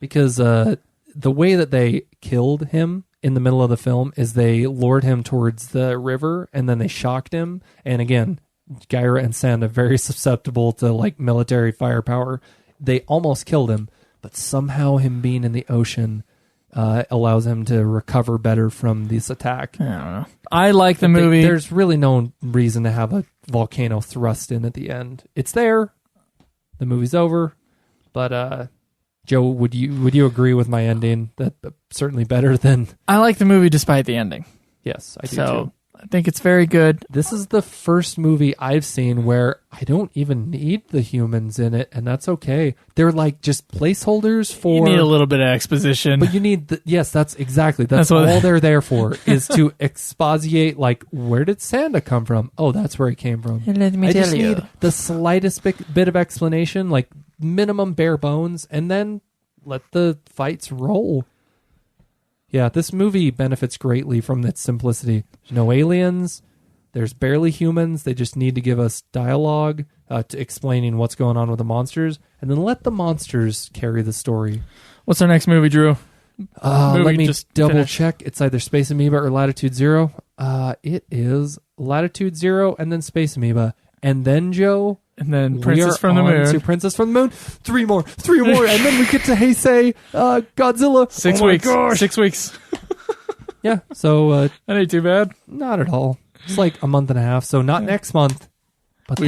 Because the way that they killed him in the middle of the film is they lured him towards the river and then they shocked him. And again, Gyra and Sanda very susceptible to like military firepower. They almost killed him, but somehow him being in the ocean allows him to recover better from this attack. I don't know. I like the movie. There's really no reason to have a volcano thrust in at the end. It's there. The movie's over. But Joe, would you agree with my ending? That certainly better than... I like the movie despite the ending. Yes, I do too. I think it's very good. This is the first movie I've seen where I don't even need the humans in it, and that's okay. They're like just placeholders for... You need a little bit of exposition. But you need... Yes, that's exactly. That's all they're there for, is to exposiate, like, where did Sanda come from? Oh, that's where he came from. Let me tell you. Need the slightest bit of explanation, like minimum bare bones, and then let the fights roll. Yeah, this movie benefits greatly from its simplicity. There's no aliens. There's barely humans. They just need to give us dialogue to explaining what's going on with the monsters, and then let the monsters carry the story. What's our next movie, Drew? Let me just double check. It's either Space Amoeba or Latitude Zero. It is Latitude Zero and then Space Amoeba. And then, Joe... And then Princess from the Moon. To Princess from the Moon. Three more. And then we get to Heisei Godzilla. 6 weeks. Gosh. 6 weeks. Yeah, so... that ain't too bad. Not at all. It's like a month and a half, so not next month. But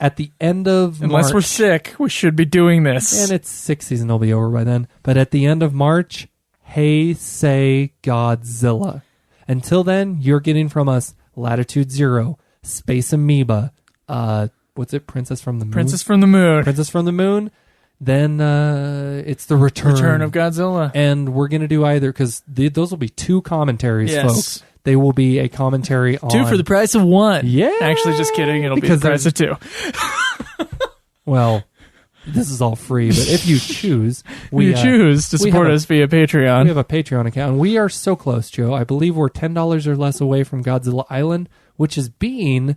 at the end of unless March, we're sick, we should be doing this. and its sixth season will be over by then. But at the end of March, Heisei Godzilla. Until then, you're getting from us Latitude Zero, Space Amoeba, what's it? Princess from the Moon. Princess from the Moon. Then it's the Return of Godzilla, and we're gonna do either because those will be two commentaries, folks. They will be a commentary on 2 for the price of 1. Yeah, actually, just kidding. It'll be the price of 2. Well, this is all free, but if you choose, you choose to support us via Patreon. We have a Patreon account, and we are so close, Joe. I believe we're $10 or less away from Godzilla Island, which is being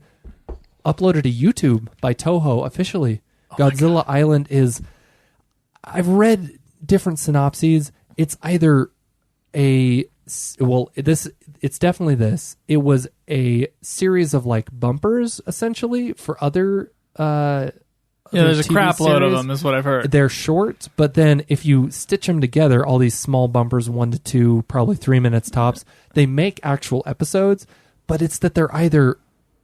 uploaded to YouTube by Toho officially. Godzilla Island is. I've read different synopses. It's either it's definitely this. It was a series of like bumpers essentially for other there's a crap load of them is what I've heard. They're short, but then if you stitch them together, all these small bumpers, 1 to 2, probably 3 minutes tops, they make actual episodes, but it's that they're either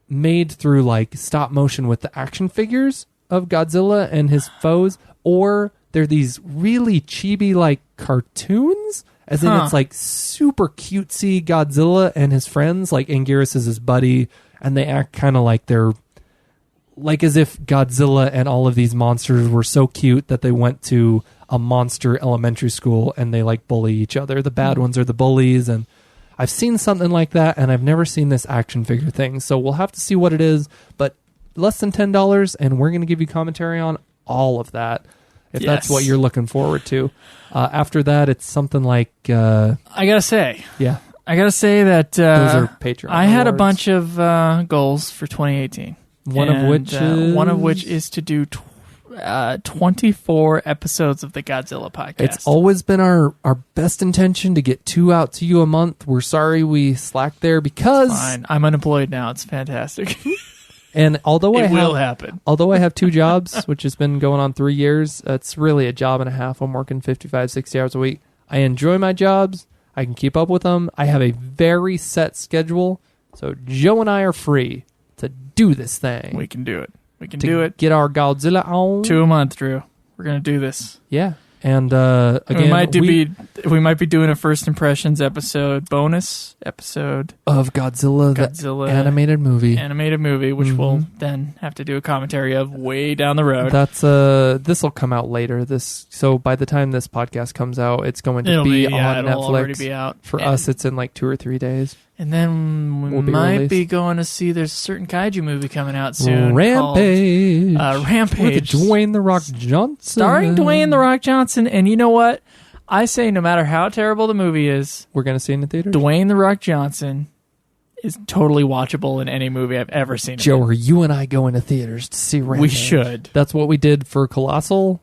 made through like stop motion with the action figures of Godzilla and his foes, or they're these really chibi like cartoons, as in it's like super cutesy Godzilla and his friends, like Anguirus is his buddy, and they act kind of like they're like as if Godzilla and all of these monsters were so cute that they went to a monster elementary school and they like bully each other. The bad ones are the bullies, and I've seen something like that, and I've never seen this action figure thing, so we'll have to see what it is, but less than $10, and we're going to give you commentary on all of that. If that's what you're looking forward to. After that, it's something like... I gotta say. Yeah. I gotta say that... those are Patreon I had a bunch of goals for 2018. One of which is to do 24 episodes of the Godzilla podcast. It's always been our best intention to get 2 out to you a month. We're sorry we slacked there because... It's fine. I'm unemployed now. It's fantastic. And although it will happen. Although I have 2 jobs, which has been going on 3 years, it's really a job and a half. I'm working 55, 60 hours a week. I enjoy my jobs. I can keep up with them. I have a very set schedule. So Joe and I are free to do this thing. We can do it. We can do it. Get our Godzilla on. 2 a month, Drew. We're going to do this. Yeah. And again, we might be doing a first impressions bonus episode of Godzilla, the animated movie, which we'll then have to do a commentary of way down the road. That's this will come out later. So by the time this podcast comes out, it's going to be on Netflix. It'll already be out. For us, it's in like 2 or 3 days. And then we might be going to see. There's a certain kaiju movie coming out soon. Rampage. Rampage. With Dwayne The Rock Johnson. Starring Dwayne The Rock Johnson. And you know what? I say no matter how terrible the movie is, we're going to see it in the theater. Dwayne The Rock Johnson is totally watchable in any movie I've ever seen. Joe, are you and I going to theaters to see Rampage? We should. That's what we did for Colossal.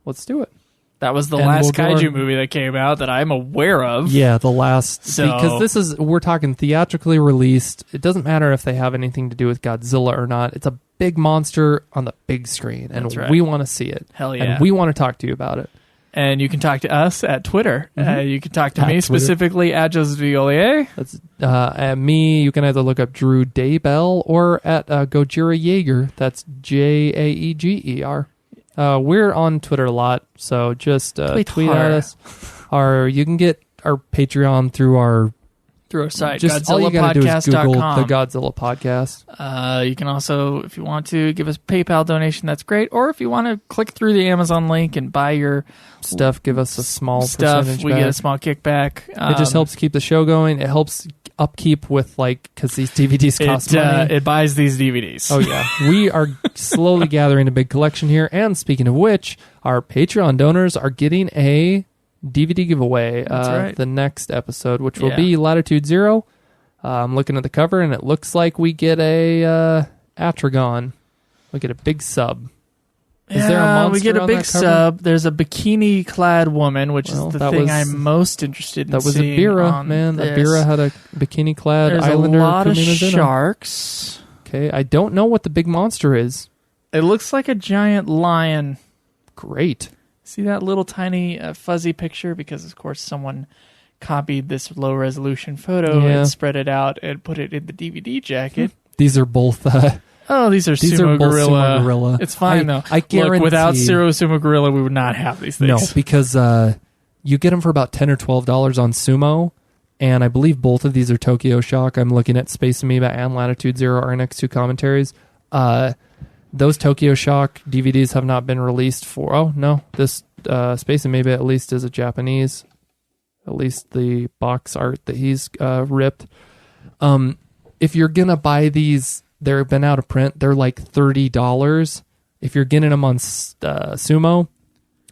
Let's do it. That was the last kaiju movie that came out that I'm aware of. Yeah, the last. Because we're talking theatrically released. It doesn't matter if they have anything to do with Godzilla or not. It's a big monster on the big screen, and we want to see it. Hell yeah. And we want to talk to you about it. And you can talk to us at Twitter. You can talk to me specifically at Joseph Violier. That's at me. You can either look up Drew Daybell or at Gojira Jaeger. That's Jaeger. We're on Twitter a lot, so just tweet at us. You can get our Patreon through our site, just all you gotta do is Google the Godzilla podcast. You can also, if you want to, give us a PayPal donation, that's great. Or if you want to click through the Amazon link and buy your stuff, give us a small stuff. Percentage we back. Get a small kickback. It just helps keep the show going. It helps upkeep with because these DVDs cost money. It buys these DVDs. Oh yeah, we are slowly gathering a big collection here. And speaking of which, our Patreon donors are getting a DVD giveaway. The next episode, which will be Latitude Zero. I'm looking at the cover, and it looks like we get a Atragon. We get a big sub. Is there a monster we get a on big that cover? sub. There's a bikini-clad woman, which is the thing I'm most interested in seeing. That was Abira, man. Abira had a bikini-clad Islander. There's a lot of Kuminozuno. sharks. Okay, I don't know what the big monster is. It looks like a giant lion. Great. See that little tiny fuzzy picture? Because, of course, someone copied this low-resolution photo and spread it out and put it in the DVD jacket. These are both oh, these are both Sumo Gorilla. Sumo Gorilla. It's fine, though. I guarantee. Look, without Sumo Gorilla, we would not have these things. No, because you get them for about $10 or $12 on Sumo, and I believe both of these are Tokyo Shock. I'm looking at Space Amoeba and Latitude Zero, our next two commentaries. Those Tokyo Shock DVDs have not been released for... Oh, no. This Space Amoeba at least is a Japanese. At least the box art that he's ripped. If you're going to buy these, they've been out of print. They're like $30. If you're getting them on Sumo,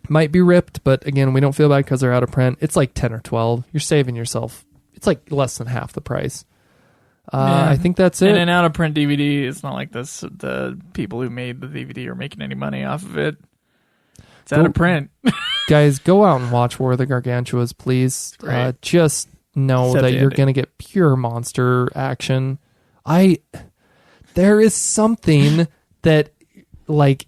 might be ripped. But again, we don't feel bad because they're out of print. It's like 10 or 12. You're saving yourself. It's like less than half the price. I think that's it. And an out-of-print DVD, it's not like this. The people who made the DVD are making any money off of it. It's out of print. Guys, go out and watch War of the Gargantuas, please. Just know that you're going to get pure monster action. There is something that, like,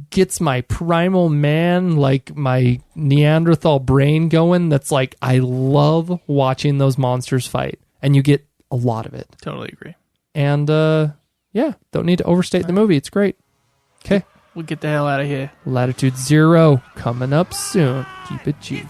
gets my primal man, like my Neanderthal brain going. That's like, I love watching those monsters fight. And you get a lot of it. Totally agree. And don't need to overstate the movie. It's great. Okay. We'll get the hell out of here. Latitude Zero coming up soon. Keep it G.